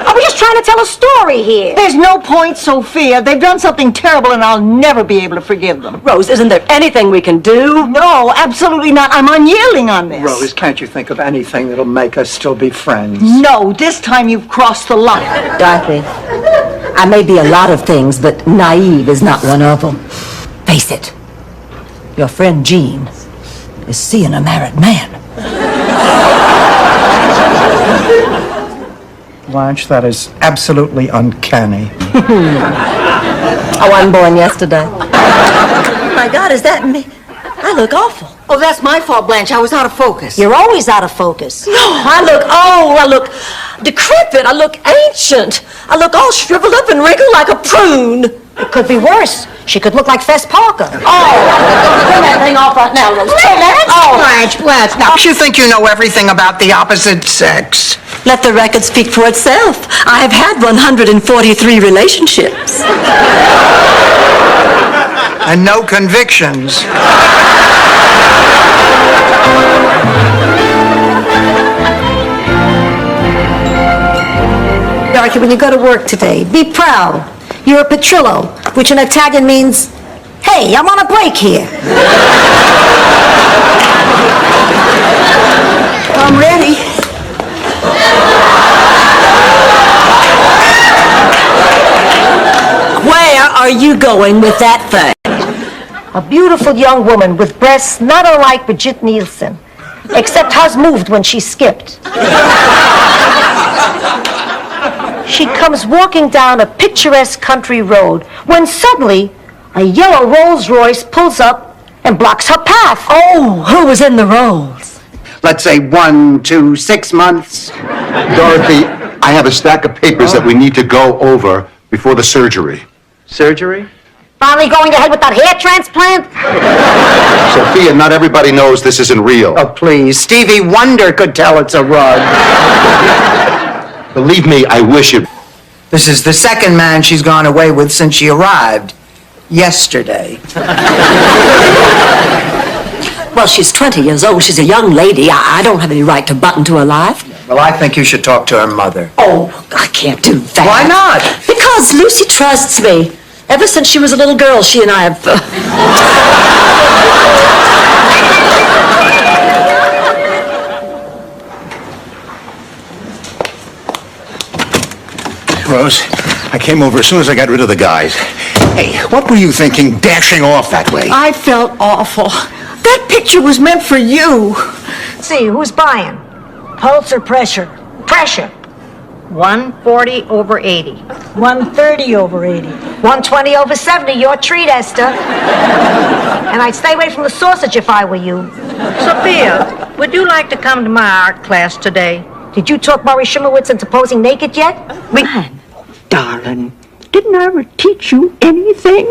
[SPEAKER 2] Are we just trying to tell a story here?
[SPEAKER 7] There's no point, Sophia. They've done something terrible, and I'll never be able to forgive them.
[SPEAKER 6] Rose, isn't there anything we can do?
[SPEAKER 7] No, absolutely not. I'm unyielding on this.
[SPEAKER 3] Rose, can't you think of anything that'll make us still be friends?
[SPEAKER 7] No, this time you've crossed the line.
[SPEAKER 6] Dorothy, I may be a lot of things, but naive is not one of them. Face it, your friend Jean is seeing a married man.
[SPEAKER 3] Blanche, that is absolutely uncanny.
[SPEAKER 6] I wasn't born yesterday.
[SPEAKER 2] Oh, my God, is that me? I look awful.
[SPEAKER 7] Oh, that's my fault, Blanche. I was out of focus.
[SPEAKER 2] You're always out of focus.
[SPEAKER 6] No, I look old. I look decrepit. I look ancient. I look all shriveled up and wrinkled like a prune.
[SPEAKER 2] It could be worse. She could look like Fess Parker.
[SPEAKER 6] Oh, turn that thing off right now, Rose. Turn that off.
[SPEAKER 3] Blanche, now you think you know everything about the opposite sex.
[SPEAKER 6] Let the record speak for itself. I have had 143 relationships.
[SPEAKER 3] And no convictions.
[SPEAKER 2] Dorothy, when you go to work today, be proud. You're a Petrillo, which in Italian means, hey, I'm on a break here.
[SPEAKER 6] I'm ready. Where are you going with that thing?
[SPEAKER 2] A beautiful young woman with breasts not unlike Brigitte Nielsen, except hers moved when she skipped. She comes walking down a picturesque country road when suddenly a yellow Rolls Royce pulls up and blocks her path.
[SPEAKER 6] Oh, who was in the Rolls?
[SPEAKER 3] Let's say 1 to 6 months.
[SPEAKER 10] Dorothy, I have a stack of papers that we need to go over before the surgery.
[SPEAKER 15] Surgery?
[SPEAKER 2] Finally going ahead with that hair transplant?
[SPEAKER 10] Sophia, not everybody knows this isn't real.
[SPEAKER 3] Oh, please. Stevie Wonder could tell it's a rug.
[SPEAKER 10] Believe me, I wish it.
[SPEAKER 3] This is the second man she's gone away with since she arrived yesterday.
[SPEAKER 6] Well, she's 20 years old. She's a young lady. I don't have any right to butt into her life.
[SPEAKER 3] Well, I think you should talk to her mother.
[SPEAKER 6] Oh, I can't do that.
[SPEAKER 3] Why not?
[SPEAKER 6] Because Lucy trusts me. Ever since she was a little girl, she and I have...
[SPEAKER 11] Rose, I came over as soon as I got rid of the guys. Hey, what were you thinking dashing off that way?
[SPEAKER 7] I felt awful. That picture was meant for you.
[SPEAKER 2] See, who's buying? Pulse or pressure? Pressure.
[SPEAKER 7] 140 over 80.
[SPEAKER 2] 130 over 80. 120 over 70. Your treat, Esther. And I'd stay away from the sausage if I were you.
[SPEAKER 7] Sophia, would you like to come to my art class today?
[SPEAKER 2] Did you talk Murray Shimowitz into posing naked yet?
[SPEAKER 12] Darling, didn't I ever teach you anything?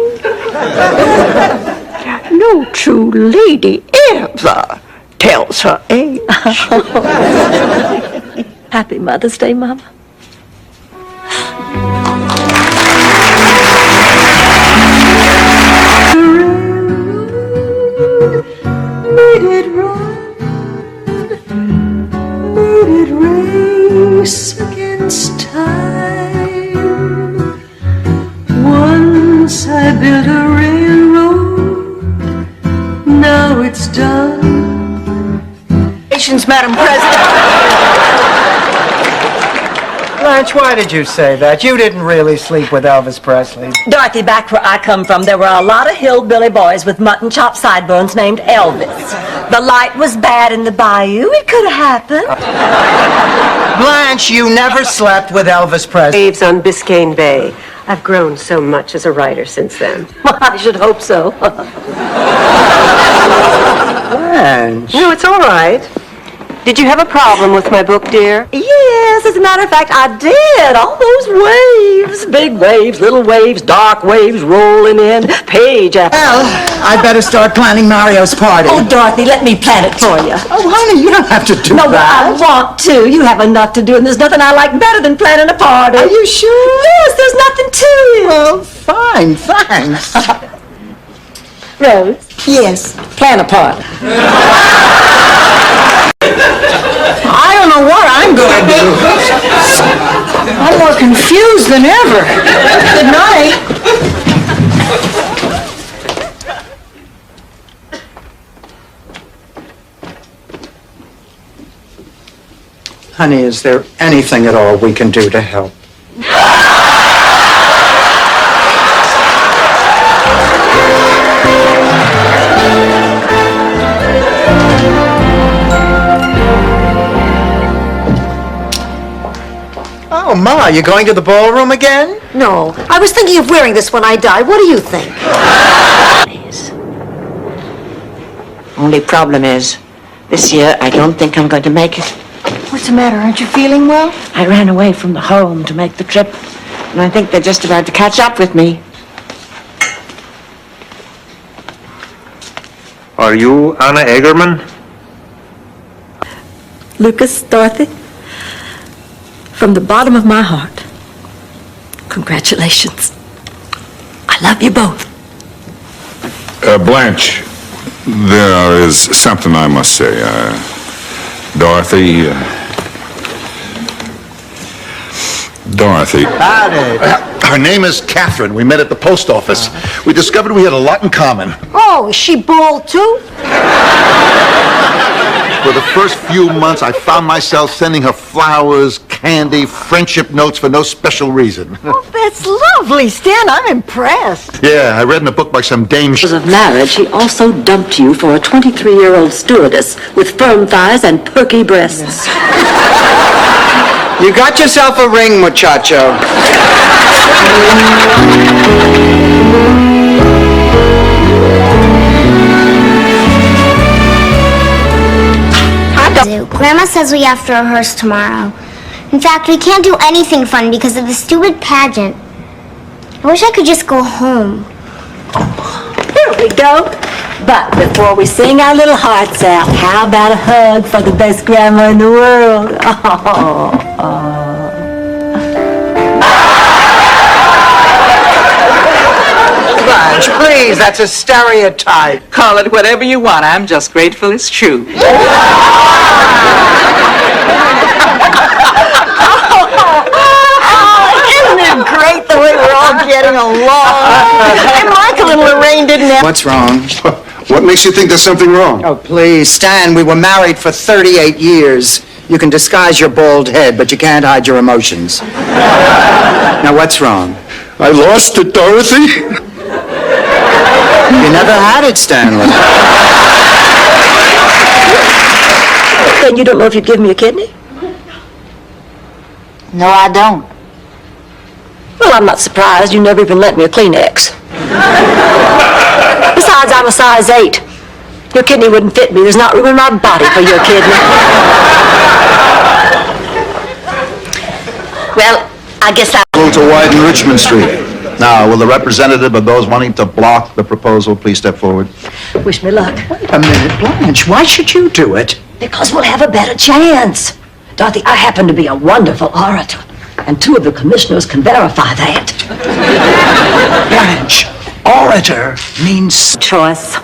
[SPEAKER 12] No true lady ever tells her age.
[SPEAKER 6] Happy Mother's Day, Mama.
[SPEAKER 12] Made it run, made it race against time. Once I built a railroad, now it's done.
[SPEAKER 7] Congratulations, Madam President.
[SPEAKER 3] Blanche, why did you say that? You didn't really sleep with Elvis Presley.
[SPEAKER 6] Dorothy, back where I come from, there were a lot of hillbilly boys with mutton chop sideburns named Elvis. The light was bad in the bayou. It could have happened.
[SPEAKER 3] Blanche, you never slept with Elvis Presley.
[SPEAKER 13] Waves on Biscayne Bay. I've grown so much as a writer since then.
[SPEAKER 6] I should hope so.
[SPEAKER 3] Blanche.
[SPEAKER 13] No, it's all right. Did you have a problem with my book, dear?
[SPEAKER 6] Yes, as a matter of fact, I did. All those waves. Big waves, little waves, dark waves rolling in. Page after...
[SPEAKER 3] Well, I'd better start planning Mario's party.
[SPEAKER 6] Oh, Dorothy, let me plan it for you.
[SPEAKER 3] Oh, honey, you don't have to do
[SPEAKER 6] No,
[SPEAKER 3] that.
[SPEAKER 6] I want to. You have enough to do, and there's nothing I like better than planning a party.
[SPEAKER 3] Are you sure?
[SPEAKER 6] Yes, there's nothing to it.
[SPEAKER 3] Well, fine, thanks.
[SPEAKER 6] Rose? Yes, plan a party.
[SPEAKER 7] I don't know what I'm going to do. I'm more confused than ever. Good night.
[SPEAKER 3] Honey, is there anything at all we can do to help? Oh, Ma, you going to the ballroom again?
[SPEAKER 2] No, I was thinking of wearing this when I die. What do you think?
[SPEAKER 5] Only problem is, this year I don't think I'm going to make it.
[SPEAKER 2] What's the matter? Aren't you feeling well?
[SPEAKER 5] I ran away from the home to make the trip, and I think they're just about to catch up with me.
[SPEAKER 9] Are you Anna Egerman?
[SPEAKER 1] Lucas, Dorothy, from the bottom of my heart, congratulations. I love you both.
[SPEAKER 22] Blanche, there is something I must say. Dorothy.
[SPEAKER 10] Her name is Catherine. We met at the post office. We discovered we had a lot in common.
[SPEAKER 2] Oh, is she bald too?
[SPEAKER 10] For the first few months, I found myself sending her flowers, candy, friendship notes for no special reason.
[SPEAKER 2] Oh, that's lovely, Stan. I'm impressed.
[SPEAKER 10] Yeah, I read in a book by some dame.
[SPEAKER 6] Because of marriage, he also dumped you for a 23-year-old stewardess with firm thighs and perky breasts.
[SPEAKER 14] You got yourself a ring, muchacho.
[SPEAKER 23] Grandma says we have to rehearse tomorrow. In fact, we can't do anything fun because of the stupid pageant. I wish I could just go home.
[SPEAKER 1] Here we go. But before we sing our little hearts out, how about a hug for the best grandma in the world?
[SPEAKER 14] Blanche, please, that's a stereotype.
[SPEAKER 24] Call it whatever you want. I'm just grateful it's true.
[SPEAKER 2] Isn't it great the way we're all getting along? And Michael and Lorraine didn't have...
[SPEAKER 14] What's wrong?
[SPEAKER 10] What makes you think there's something wrong?
[SPEAKER 14] Oh, please, Stan, we were married for 38 years. You can disguise your bald head, but you can't hide your emotions. Now, what's wrong?
[SPEAKER 22] I lost it, Dorothy.
[SPEAKER 14] You never had it, Stanley.
[SPEAKER 1] Then you don't know if you'd give me a kidney?
[SPEAKER 2] No, I don't.
[SPEAKER 1] Well, I'm not surprised. You never even lent me a Kleenex. Besides, I'm a size 8. Your kidney wouldn't fit me. There's not room in my body for your kidney. Well, I guess I...
[SPEAKER 10] Go to widen Richmond Street. Now, will the representative of those wanting to block the proposal please step forward?
[SPEAKER 1] Wish me luck.
[SPEAKER 14] Wait a minute, Blanche. Why should you do it?
[SPEAKER 1] Because we'll have a better chance. Dorothy, I happen to be a wonderful orator, and 2 of the commissioners can verify that.
[SPEAKER 14] Blanche, orator means...
[SPEAKER 1] Choice.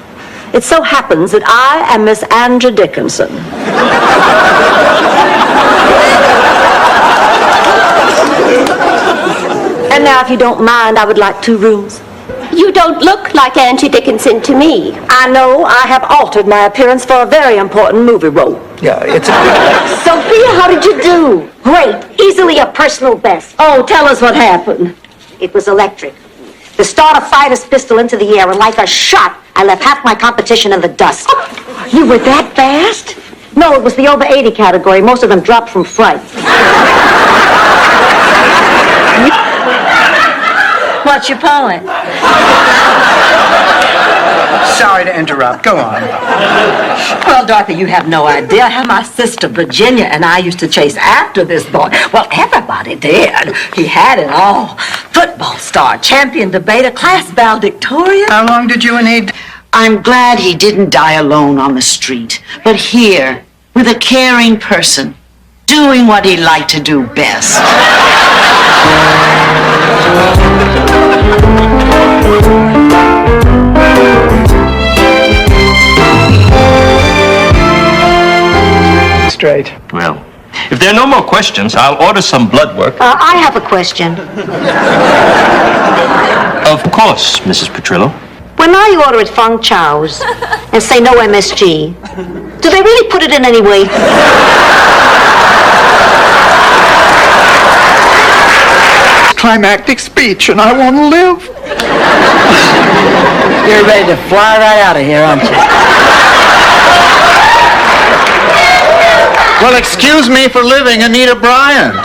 [SPEAKER 1] It so happens that I am Miss Andra Dickinson. And now, if you don't mind, I would like 2 rooms.
[SPEAKER 19] You don't look like Angie Dickinson to me.
[SPEAKER 1] I know I have altered my appearance for a very important movie role.
[SPEAKER 14] Yeah, it's a...
[SPEAKER 1] Sophia, how did you do?
[SPEAKER 2] Great. Easily a personal best.
[SPEAKER 1] Oh, tell us what happened.
[SPEAKER 2] It was electric. The starter fired his pistol into the air, and like a shot, I left half my competition in the dust.
[SPEAKER 1] You were that fast?
[SPEAKER 2] No, it was the over 80 category. Most of them dropped from fright.
[SPEAKER 1] What's your point?
[SPEAKER 14] Sorry to interrupt. Go on.
[SPEAKER 1] Well, Dorothy, you have no idea how my sister Virginia and I used to chase after this boy. Well, everybody did. He had it all. Football star, champion debater, class valedictorian.
[SPEAKER 14] How long did you and he...
[SPEAKER 5] I'm glad he didn't die alone on the street, but here, with a caring person, doing what he liked to do best.
[SPEAKER 14] Straight.
[SPEAKER 9] Well, if there are no more questions, I'll order some blood work.
[SPEAKER 2] I have a question.
[SPEAKER 9] Of course, Mrs. Petrillo.
[SPEAKER 2] When I order at Feng Chao's and say no MSG, do they really put it in anyway?
[SPEAKER 14] Climactic speech, and I want to live.
[SPEAKER 5] You're ready to fly right out of here, aren't you?
[SPEAKER 14] Well, excuse me for living Anita Bryant.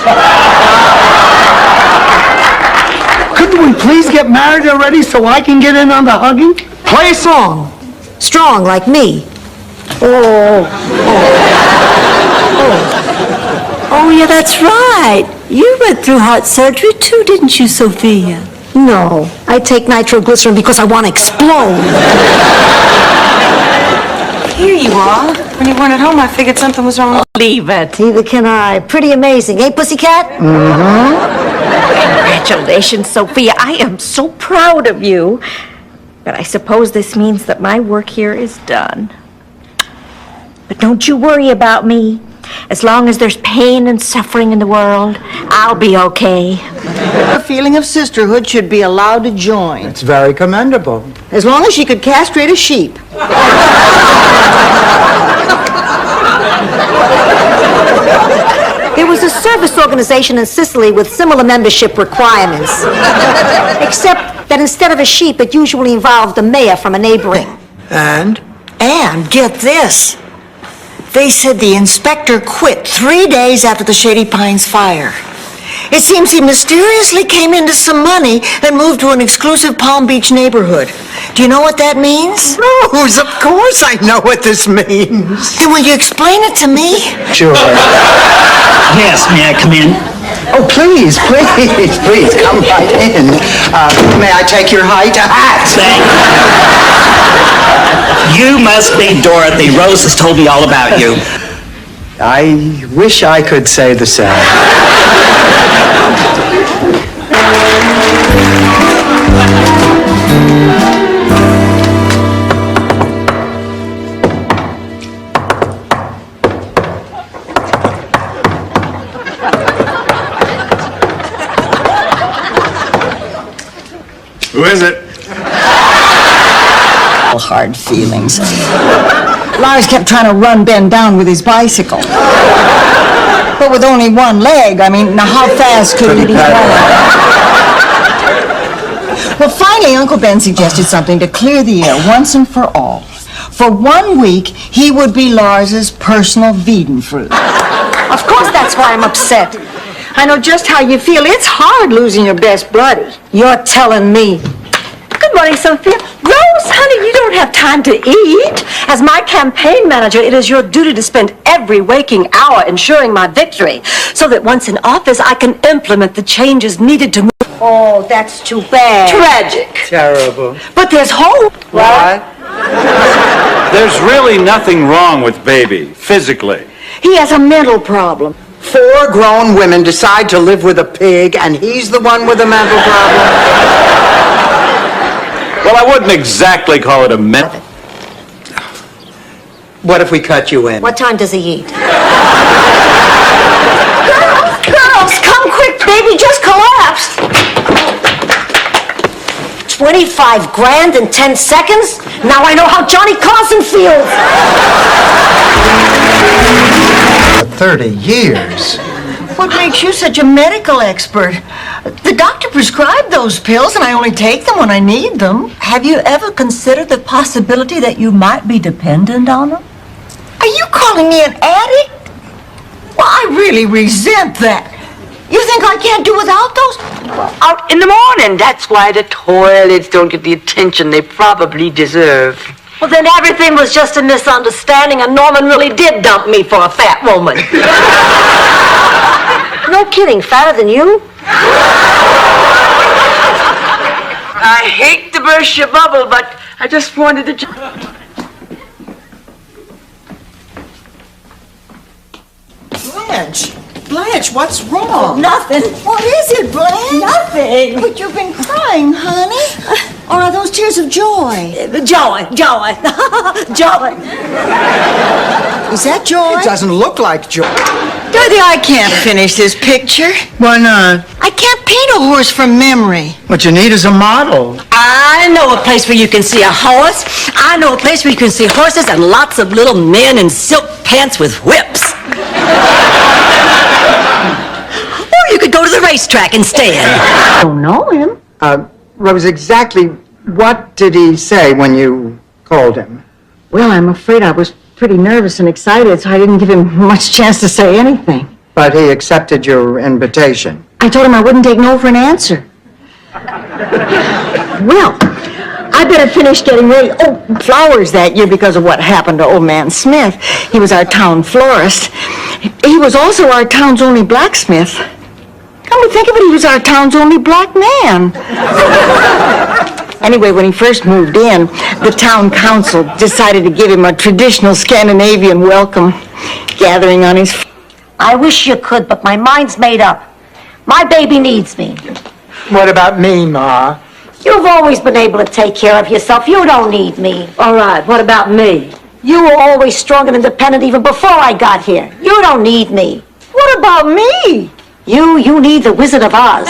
[SPEAKER 7] Couldn't we please get married already so I can get in on the hugging? Play a song.
[SPEAKER 2] Strong like me. Oh,
[SPEAKER 1] yeah, that's right. You went through heart surgery too, didn't you, Sophia?
[SPEAKER 2] no. I take nitroglycerin because I want to explode.
[SPEAKER 19] Here you are. When you weren't at home, I figured something was wrong.
[SPEAKER 2] Leave it. Neither can I. Pretty amazing, eh, Pussycat?
[SPEAKER 12] Congratulations, Sophia. I am so proud of you. But I suppose this means that my work here is done. But don't you worry about me. As long as there's pain and suffering in the world, I'll be okay.
[SPEAKER 7] A feeling of sisterhood should be allowed to join.
[SPEAKER 14] It's very commendable.
[SPEAKER 7] As long as she could castrate a sheep.
[SPEAKER 2] There was a service organization in Sicily with similar membership requirements. Except that instead of a sheep, it usually involved the mayor from a neighboring.
[SPEAKER 14] And?
[SPEAKER 7] And get this. They said the inspector quit 3 days after the Shady Pines fire. It seems he mysteriously came into some money and moved to an exclusive Palm Beach neighborhood. Do you know what that means?
[SPEAKER 14] Rose, of course I know what this means.
[SPEAKER 7] Then will you explain it to me?
[SPEAKER 14] Sure.
[SPEAKER 16] Yes, may I come in?
[SPEAKER 14] Oh, please, come right in. May I take your height?
[SPEAKER 16] You must be Dorothy. Rose has told me all about you.
[SPEAKER 14] I wish I could say the same.
[SPEAKER 11] Who is it?
[SPEAKER 7] Hard feelings. Lars kept trying to run Ben down with his bicycle. But with only one leg, I mean, now how fast could he be running? Well, finally, Uncle Ben suggested something to clear the air once and for all. For 1 week, he would be Lars's personal Wiedenfruit.
[SPEAKER 2] Of course that's why I'm upset. I know just how you feel. It's hard losing your best buddy. You're telling me.
[SPEAKER 6] Good morning, Sophia. Rose, honey, you don't have time to eat. As my campaign manager, it is your duty to spend every waking hour ensuring my victory, so that once in office, I can implement the changes needed to move.
[SPEAKER 2] Oh, that's too bad.
[SPEAKER 6] Tragic.
[SPEAKER 14] Terrible.
[SPEAKER 6] But there's hope.
[SPEAKER 14] What?
[SPEAKER 17] There's really nothing wrong with Baby, physically.
[SPEAKER 7] He has a mental problem.
[SPEAKER 14] 4 grown women decide to live with a pig, and he's the one with a mental problem?
[SPEAKER 17] Well, I wouldn't exactly call it a method.
[SPEAKER 14] What if we cut you in?
[SPEAKER 2] What time does he eat?
[SPEAKER 6] Girls, come quick, baby just collapsed.
[SPEAKER 2] 25 grand in 10 seconds? Now I know how Johnny Carson feels.
[SPEAKER 14] For 30 years.
[SPEAKER 7] What makes you such a medical expert? The doctor prescribed those pills, and I only take them when I need them.
[SPEAKER 18] Have you ever considered the possibility that you might be dependent on them?
[SPEAKER 7] Are you calling me an addict? Well, I really resent that. You think I can't do without those?
[SPEAKER 20] Out in the morning. That's why the toilets don't get the attention they probably deserve.
[SPEAKER 6] Well, then everything was just a misunderstanding, and Norman really did dump me for a fat woman.
[SPEAKER 2] No kidding, fatter than you?
[SPEAKER 20] I hate to burst your bubble, but I just wanted to...
[SPEAKER 7] Blanche, what's wrong?
[SPEAKER 18] Nothing.
[SPEAKER 7] What is it, Blanche?
[SPEAKER 18] Nothing.
[SPEAKER 7] But you've been crying, honey. Or are those tears of joy?
[SPEAKER 6] Joy. Joy.
[SPEAKER 7] Is that joy?
[SPEAKER 14] It doesn't look like joy.
[SPEAKER 7] Dorothy, I can't finish this picture.
[SPEAKER 14] Why not?
[SPEAKER 7] I can't paint a horse from memory.
[SPEAKER 14] What you need is a model.
[SPEAKER 6] I know a place where you can see a horse. I know a place where you can see horses and lots of little men in silk pants with whips. Or you could go to the racetrack instead.
[SPEAKER 2] I don't know him.
[SPEAKER 14] Rose, exactly what did he say when you called him?
[SPEAKER 7] Well, I'm afraid I was pretty nervous and excited, so I didn't give him much chance to say anything.
[SPEAKER 14] But he accepted your invitation.
[SPEAKER 7] I told him I wouldn't take no for an answer. Well, I better finish getting ready. Oh, flowers that year because of what happened to old man Smith. He was our town florist. He was also our town's only blacksmith. Come to think of it, he was our town's only black man. Anyway, when he first moved in, the town council decided to give him a traditional Scandinavian welcome, gathering on his...
[SPEAKER 2] I wish you could, but my mind's made up. My baby needs me.
[SPEAKER 14] What about me, Ma?
[SPEAKER 2] You've always been able to take care of yourself. You don't need me.
[SPEAKER 6] All right, what about me?
[SPEAKER 2] You were always strong and independent even before I got here. You don't need me.
[SPEAKER 7] What about me?
[SPEAKER 2] You need the Wizard of Oz.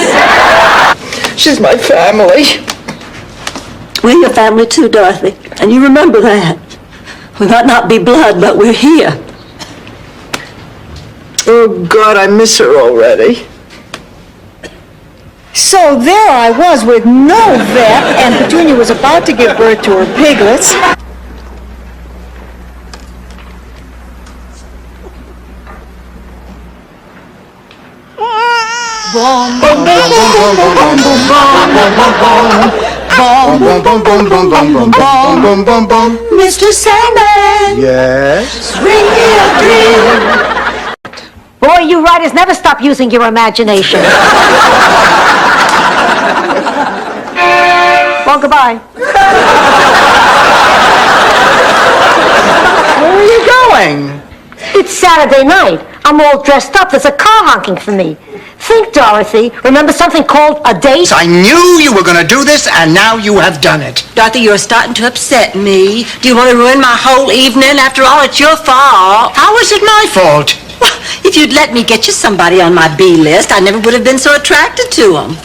[SPEAKER 7] She's my family.
[SPEAKER 6] We're your family too, Dorothy. And you remember that. We might not be blood, but we're here.
[SPEAKER 7] Oh, God, I miss her already. So there I was with no vet, and Petunia was about to give birth to her piglets.
[SPEAKER 22] Boom, boom, boom, boom, boom, boom, boom, boom, boom, boom, boom, boom, boom, boom.
[SPEAKER 6] Mr. Sandman,
[SPEAKER 22] Yes?
[SPEAKER 6] bring me a dream.
[SPEAKER 2] Boy, you writers never stop using your imagination. Well, goodbye.
[SPEAKER 14] Where are you going?
[SPEAKER 2] It's Saturday night. I'm all dressed up. There's a car honking for me. Think, Dorothy. Remember something called a date?
[SPEAKER 14] I knew you were going to do this, and now you have done it.
[SPEAKER 1] Dorothy, you're starting to upset me. Do you want to ruin my whole evening? After all, it's your fault.
[SPEAKER 14] How is it my fault?
[SPEAKER 1] If you'd let me get you somebody on my B list, I never would have been so attracted to them.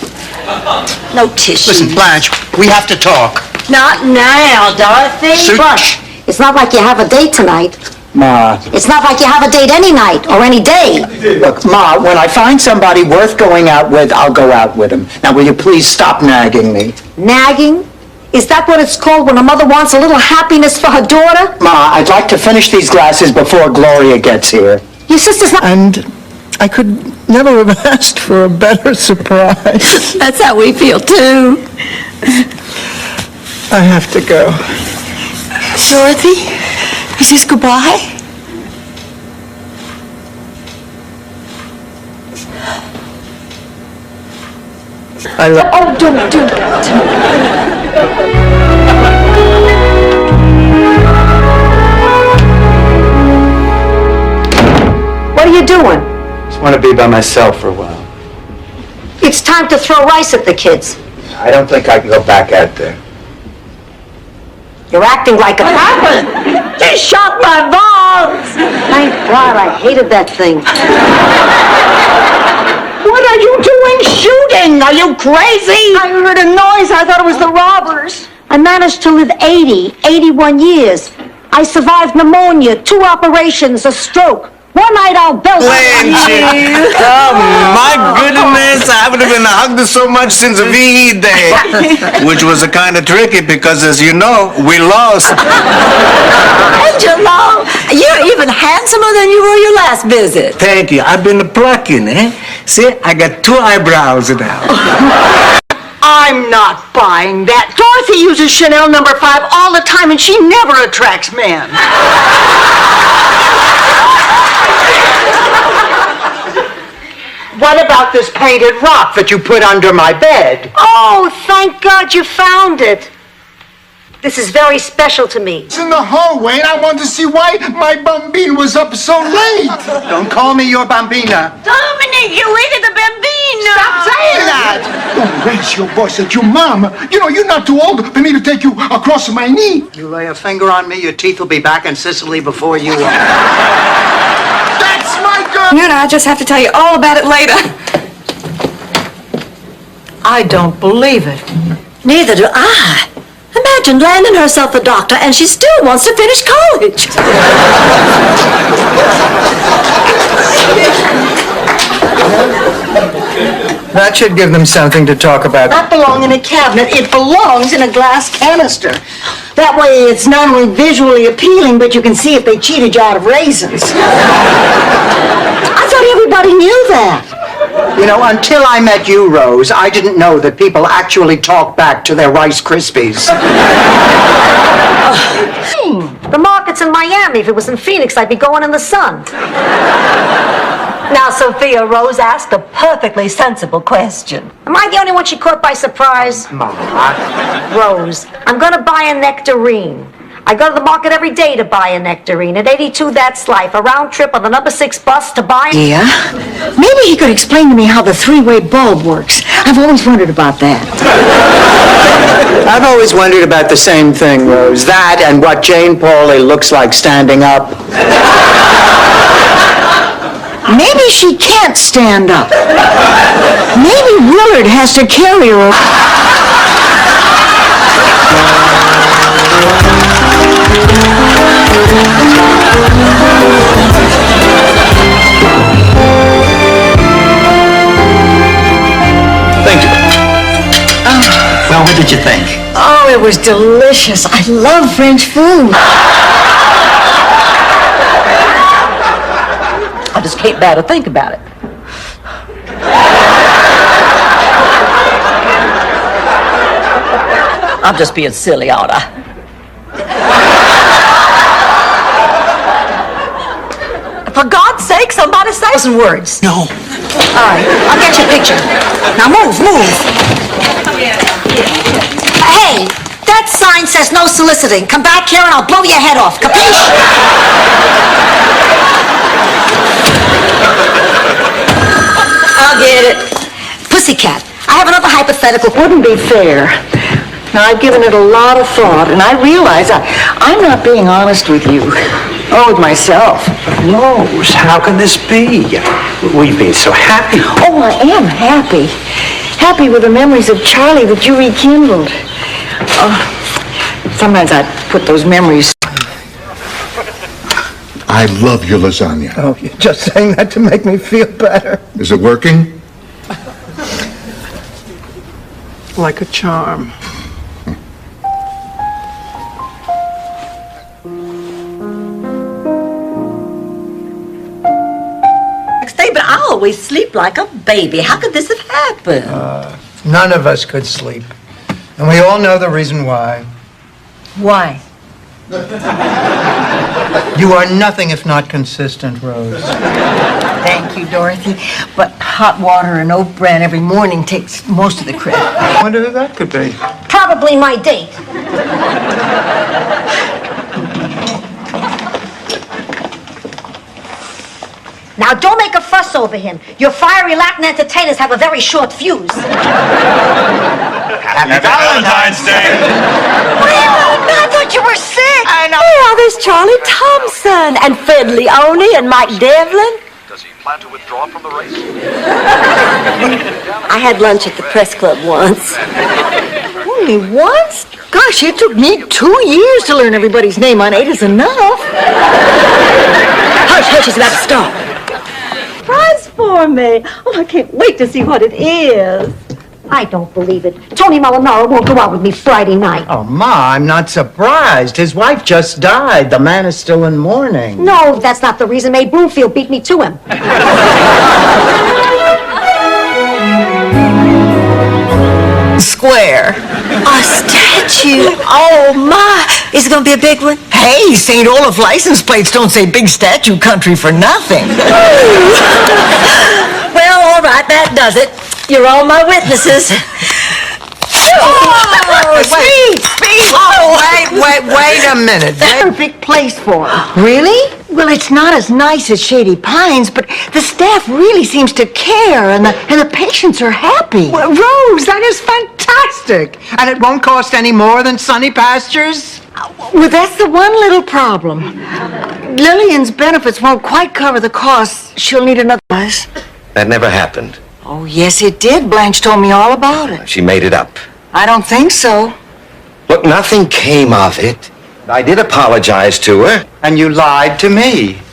[SPEAKER 1] No tissue.
[SPEAKER 14] Listen, Blanche, we have to talk.
[SPEAKER 1] Not now, Dorothy.
[SPEAKER 2] Brush. It's not like you have a date tonight.
[SPEAKER 14] Ma.
[SPEAKER 2] It's not like you have a date any night or any day.
[SPEAKER 14] Look, Ma, when I find somebody worth going out with, I'll go out with him. Now, will you please stop nagging me?
[SPEAKER 2] Nagging? Is that what it's called when a mother wants a little happiness for her daughter?
[SPEAKER 14] Ma, I'd like to finish these glasses before Gloria gets here.
[SPEAKER 2] Your sister's not...
[SPEAKER 3] And I could never have asked for a better surprise.
[SPEAKER 1] That's how we feel, too.
[SPEAKER 3] I have to go.
[SPEAKER 1] Dorothy, is this goodbye?
[SPEAKER 3] I love...
[SPEAKER 2] Oh, don't. What are you doing?
[SPEAKER 14] Just want to be by myself for a while.
[SPEAKER 2] It's time to throw rice at the kids.
[SPEAKER 14] I don't think I can go back out there.
[SPEAKER 2] You're acting like a...
[SPEAKER 6] What happened? They shot my balls!
[SPEAKER 2] Thank God, I hated that thing.
[SPEAKER 7] What are you doing shooting? Are you crazy? I heard a noise. I thought it was the robbers.
[SPEAKER 2] I managed to live 81 years. I survived pneumonia, 2 operations, a stroke. One night I'll belt
[SPEAKER 11] Oh, my goodness, I haven't been hugged so much since VE Day, which was a kind of tricky because, as you know, we lost.
[SPEAKER 1] Angelo, you're even handsomer than you were your last visit.
[SPEAKER 11] Thank you. I've been plucking, eh? See, I got 2 eyebrows now.
[SPEAKER 7] I'm not buying that. Dorothy uses Chanel No. 5 all the time, and she never attracts men.
[SPEAKER 14] What about this painted rock that you put under my bed?
[SPEAKER 2] Oh, thank God you found it. This is very special to me.
[SPEAKER 22] It's in the hallway, and I wanted to see why my bambino was up so late.
[SPEAKER 14] Don't call me your bambina.
[SPEAKER 12] Dominic, you waited the bambino!
[SPEAKER 14] Stop saying that!
[SPEAKER 22] Don't raise your voice at your mom. You know, you're not too old for me to take you across my knee.
[SPEAKER 14] You lay a finger on me, your teeth will be back in Sicily before you are.
[SPEAKER 22] That's my girl!
[SPEAKER 19] You know, I just have to tell you all about it later.
[SPEAKER 7] I don't believe it.
[SPEAKER 1] Neither do I. Imagine landing herself a doctor and she still wants to finish college.
[SPEAKER 14] That should give them something to talk about.
[SPEAKER 7] Not belong in a cabinet. It belongs in a glass canister. That way it's not only visually appealing, but you can see if they cheated you out of raisins. I thought everybody knew that.
[SPEAKER 14] You know, until I met you, Rose, I didn't know that people actually talk back to their Rice Krispies.
[SPEAKER 2] The market's in Miami. If it was in Phoenix, I'd be going in the sun.
[SPEAKER 18] Now, Sophia, Rose asked a perfectly sensible question.
[SPEAKER 2] Am I the only one she caught by surprise? Rose, I'm gonna buy a nectarine. I go to the market every day to buy a nectarine. At 82, that's life. A round trip on the number 6 bus to buy...
[SPEAKER 7] Yeah? Maybe he could explain to me how the three-way bulb works. I've always wondered about that.
[SPEAKER 14] I've always wondered about the same thing, Rose. That and what Jane Pauley looks like standing up.
[SPEAKER 7] Maybe she can't stand up. Maybe Willard has to carry her.
[SPEAKER 16] Thank you. Well, what did you think?
[SPEAKER 7] Oh, it was delicious. I love French food.
[SPEAKER 18] I just can't bear to think about it. I'm just being silly, aren't I? For God's sake, somebody say some words.
[SPEAKER 16] No.
[SPEAKER 2] All right, I'll get you a picture. Now move. Hey, that sign says no soliciting. Come back here and I'll blow your head off. Capiche? I'll get it. Pussycat, I have another hypothetical.
[SPEAKER 7] Wouldn't be fair. Now, I've given it a lot of thought, and I realize I'm not being honest with you. Or with myself.
[SPEAKER 17] Rose, how can this be? We've been so happy.
[SPEAKER 7] Oh, I am happy. Happy with the memories of Charlie that you rekindled. Sometimes I put those memories...
[SPEAKER 22] I love your lasagna.
[SPEAKER 14] Oh, you're just saying that to make me feel better.
[SPEAKER 22] Is it working?
[SPEAKER 14] Like a charm.
[SPEAKER 18] But I always sleep like a baby. How could this have happened?
[SPEAKER 3] None of us could sleep. And we all know the reason why.
[SPEAKER 18] Why?
[SPEAKER 3] You are nothing if not consistent, Rose.
[SPEAKER 7] Thank you, Dorothy. But hot water and oat bran every morning takes most of the credit.
[SPEAKER 3] I wonder who that could be.
[SPEAKER 2] Probably my date. Now, don't make a fuss over him. Your fiery Latin entertainers have a very short fuse.
[SPEAKER 9] Happy Valentine's Day!
[SPEAKER 7] I thought you were sick.
[SPEAKER 6] I know.
[SPEAKER 18] Yeah, there's Charlie Thompson and Fred Leone and Mike Devlin.
[SPEAKER 9] Does he plan to withdraw from the race?
[SPEAKER 6] I had lunch at the press club once.
[SPEAKER 7] Only once? Gosh, it took me 2 years to learn everybody's name on 8 is enough.
[SPEAKER 6] Hush, hush, it's about to start. Surprise for me. Oh, I can't wait to see what it is.
[SPEAKER 2] I don't believe it. Tony Molinaro won't go out with me Friday night.
[SPEAKER 3] Oh, Ma, I'm not surprised. His wife just died. The man is still in mourning.
[SPEAKER 2] No, that's not the reason Mae Broomfield beat me to him.
[SPEAKER 18] Square.
[SPEAKER 1] A statue? Oh, my. Is it going to be a big one?
[SPEAKER 7] Hey, St. Olaf license plates don't say big statue country for nothing.
[SPEAKER 1] Well, all right, that does it. You're all my witnesses.
[SPEAKER 7] Oh, speed!
[SPEAKER 14] Oh, wait a minute.
[SPEAKER 7] Perfect place for it. Really? Well, it's not as nice as Shady Pines, but the staff really seems to care, and the patients are happy.
[SPEAKER 3] Well, Rose, that is fantastic. And it won't cost any more than Sunny Pastures?
[SPEAKER 7] Well, that's the one little problem. Lillian's benefits won't quite cover the costs. She'll need another...
[SPEAKER 4] That never happened.
[SPEAKER 7] Oh, yes, it did. Blanche told me all about it.
[SPEAKER 4] She made it up.
[SPEAKER 7] I don't think so.
[SPEAKER 4] Look, nothing came of it. I did apologize to her.
[SPEAKER 14] And you lied to me.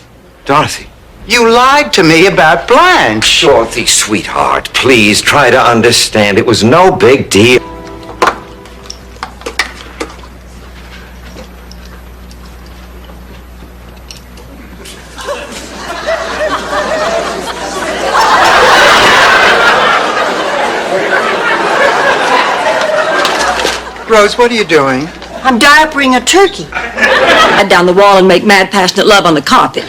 [SPEAKER 4] Dorothy.
[SPEAKER 14] You lied to me about Blanche.
[SPEAKER 4] Dorothy, sweetheart, please try to understand. It was no big deal.
[SPEAKER 14] Rose, what are you doing?
[SPEAKER 7] I'm diapering a turkey.
[SPEAKER 1] Head down the wall and make mad, passionate love on the carpet.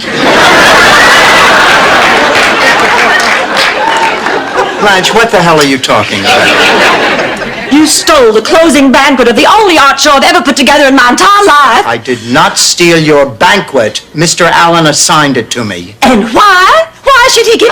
[SPEAKER 14] Blanche, what the hell are you talking about?
[SPEAKER 1] You stole the closing banquet of the only art show I've ever put together in my entire life.
[SPEAKER 14] I did not steal your banquet. Mr. Allen assigned it to me.
[SPEAKER 1] And why? Why should he get...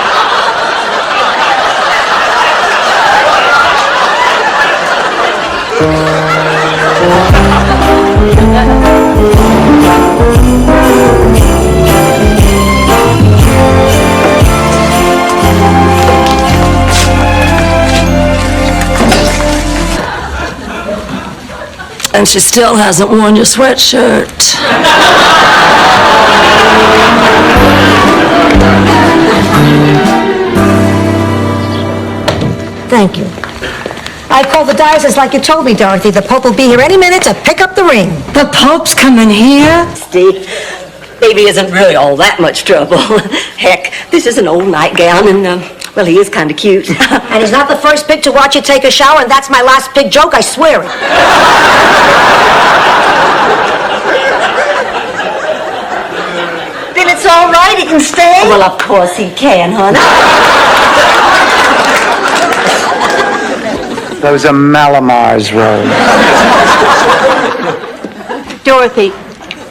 [SPEAKER 1] And she still hasn't worn your sweatshirt.
[SPEAKER 2] Thank you. I called the diocese like you told me, Dorothy. The Pope will be here any minute to pick up the ring.
[SPEAKER 1] The Pope's coming here? Steve, baby isn't really all that much trouble. Heck, this is an old nightgown and, well, he is kind of cute.
[SPEAKER 2] And he's not the first pig to watch you take a shower, and that's my last pig joke, I swear it.
[SPEAKER 7] Then it's all right, he can stay?
[SPEAKER 1] Well, of course he can, honey.
[SPEAKER 14] Those are Malamars, Rose.
[SPEAKER 6] Dorothy,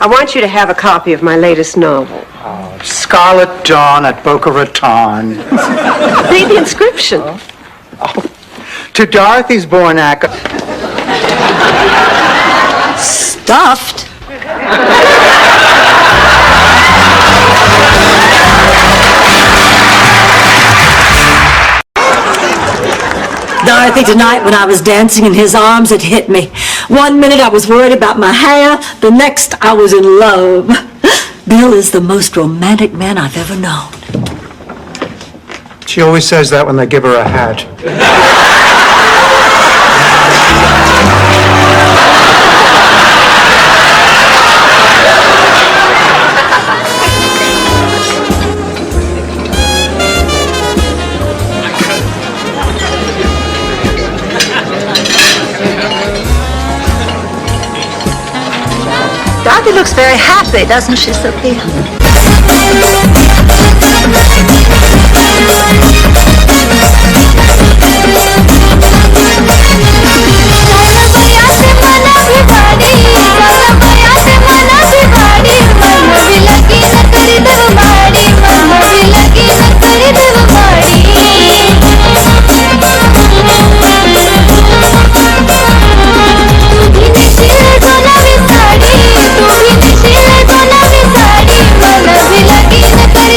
[SPEAKER 6] I want you to have a copy of my latest novel.
[SPEAKER 14] Scarlet Dawn at Boca Raton.
[SPEAKER 6] Read the inscription.
[SPEAKER 14] To Dorothy's Bornak.
[SPEAKER 1] Stuffed? Dorothy, tonight when I was dancing in his arms, it hit me. 1 minute I was worried about my hair, the next I was in love. Bill is the most romantic man I've ever known.
[SPEAKER 14] She always says that when they give her a hat.
[SPEAKER 2] Dorothy looks very happy, doesn't she, Sophia?
[SPEAKER 23] Sari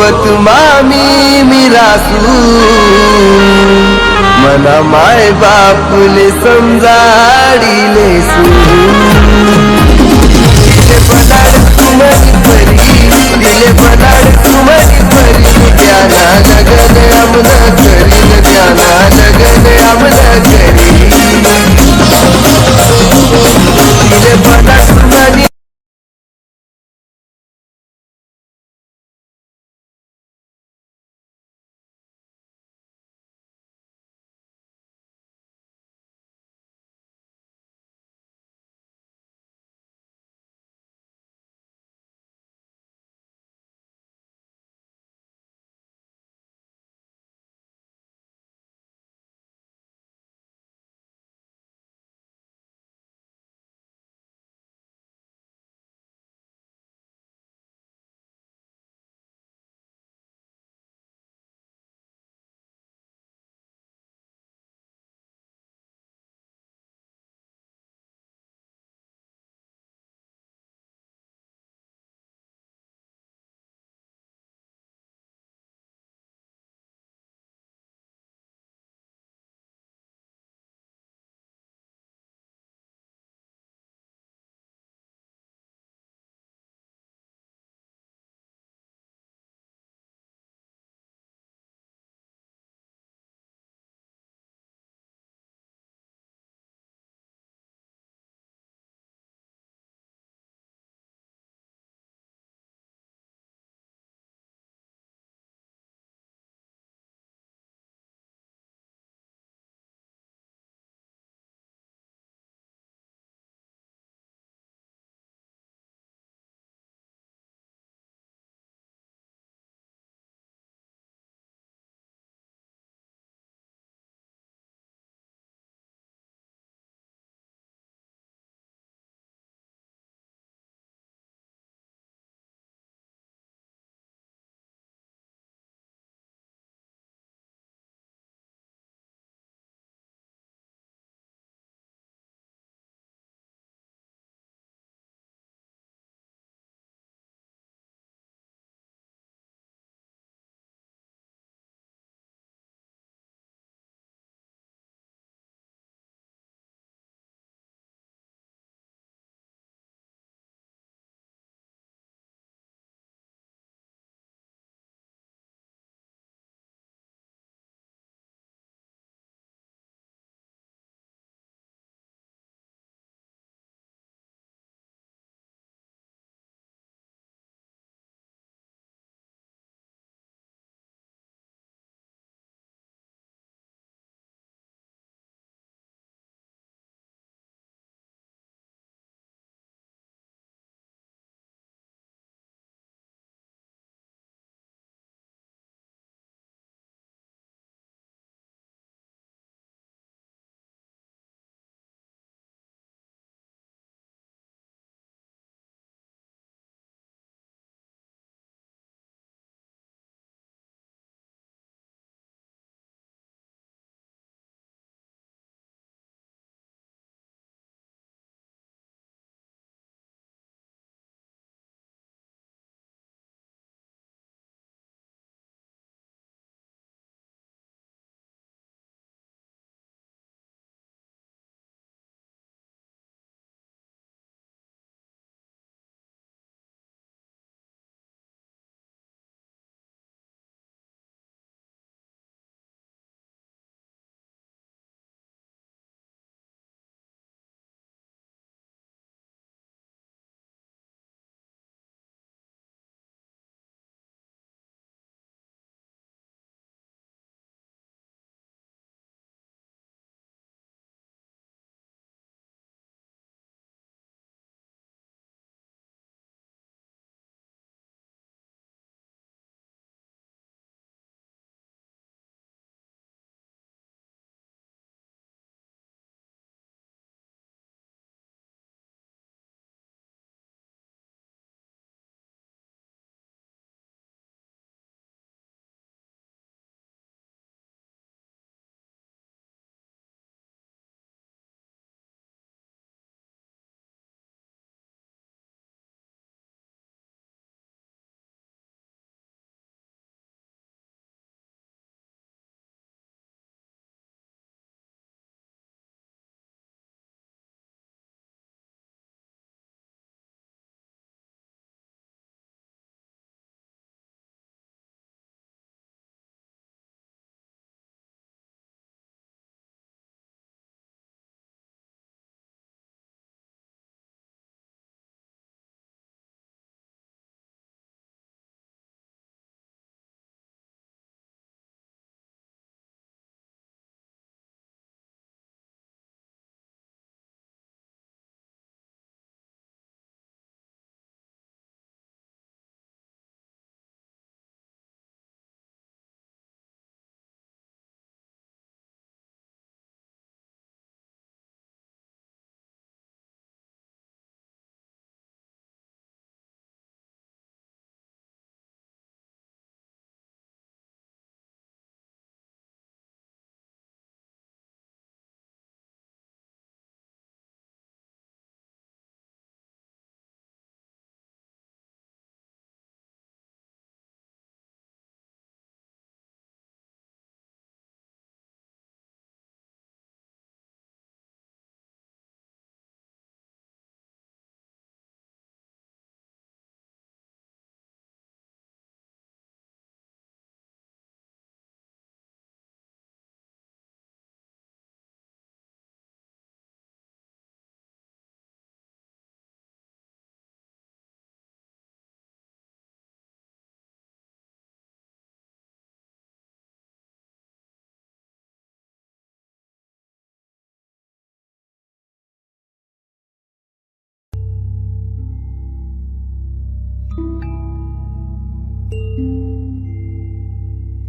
[SPEAKER 8] सोबत मामी मिरासू मना my बापुले समजाडिले सू दिले बनाड तुमरी परी दिले बनाड तुमरी परी त्याना लगन आमना करीन त्याना लगन आमना करी दिले बनाड तुमरी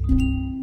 [SPEAKER 23] you.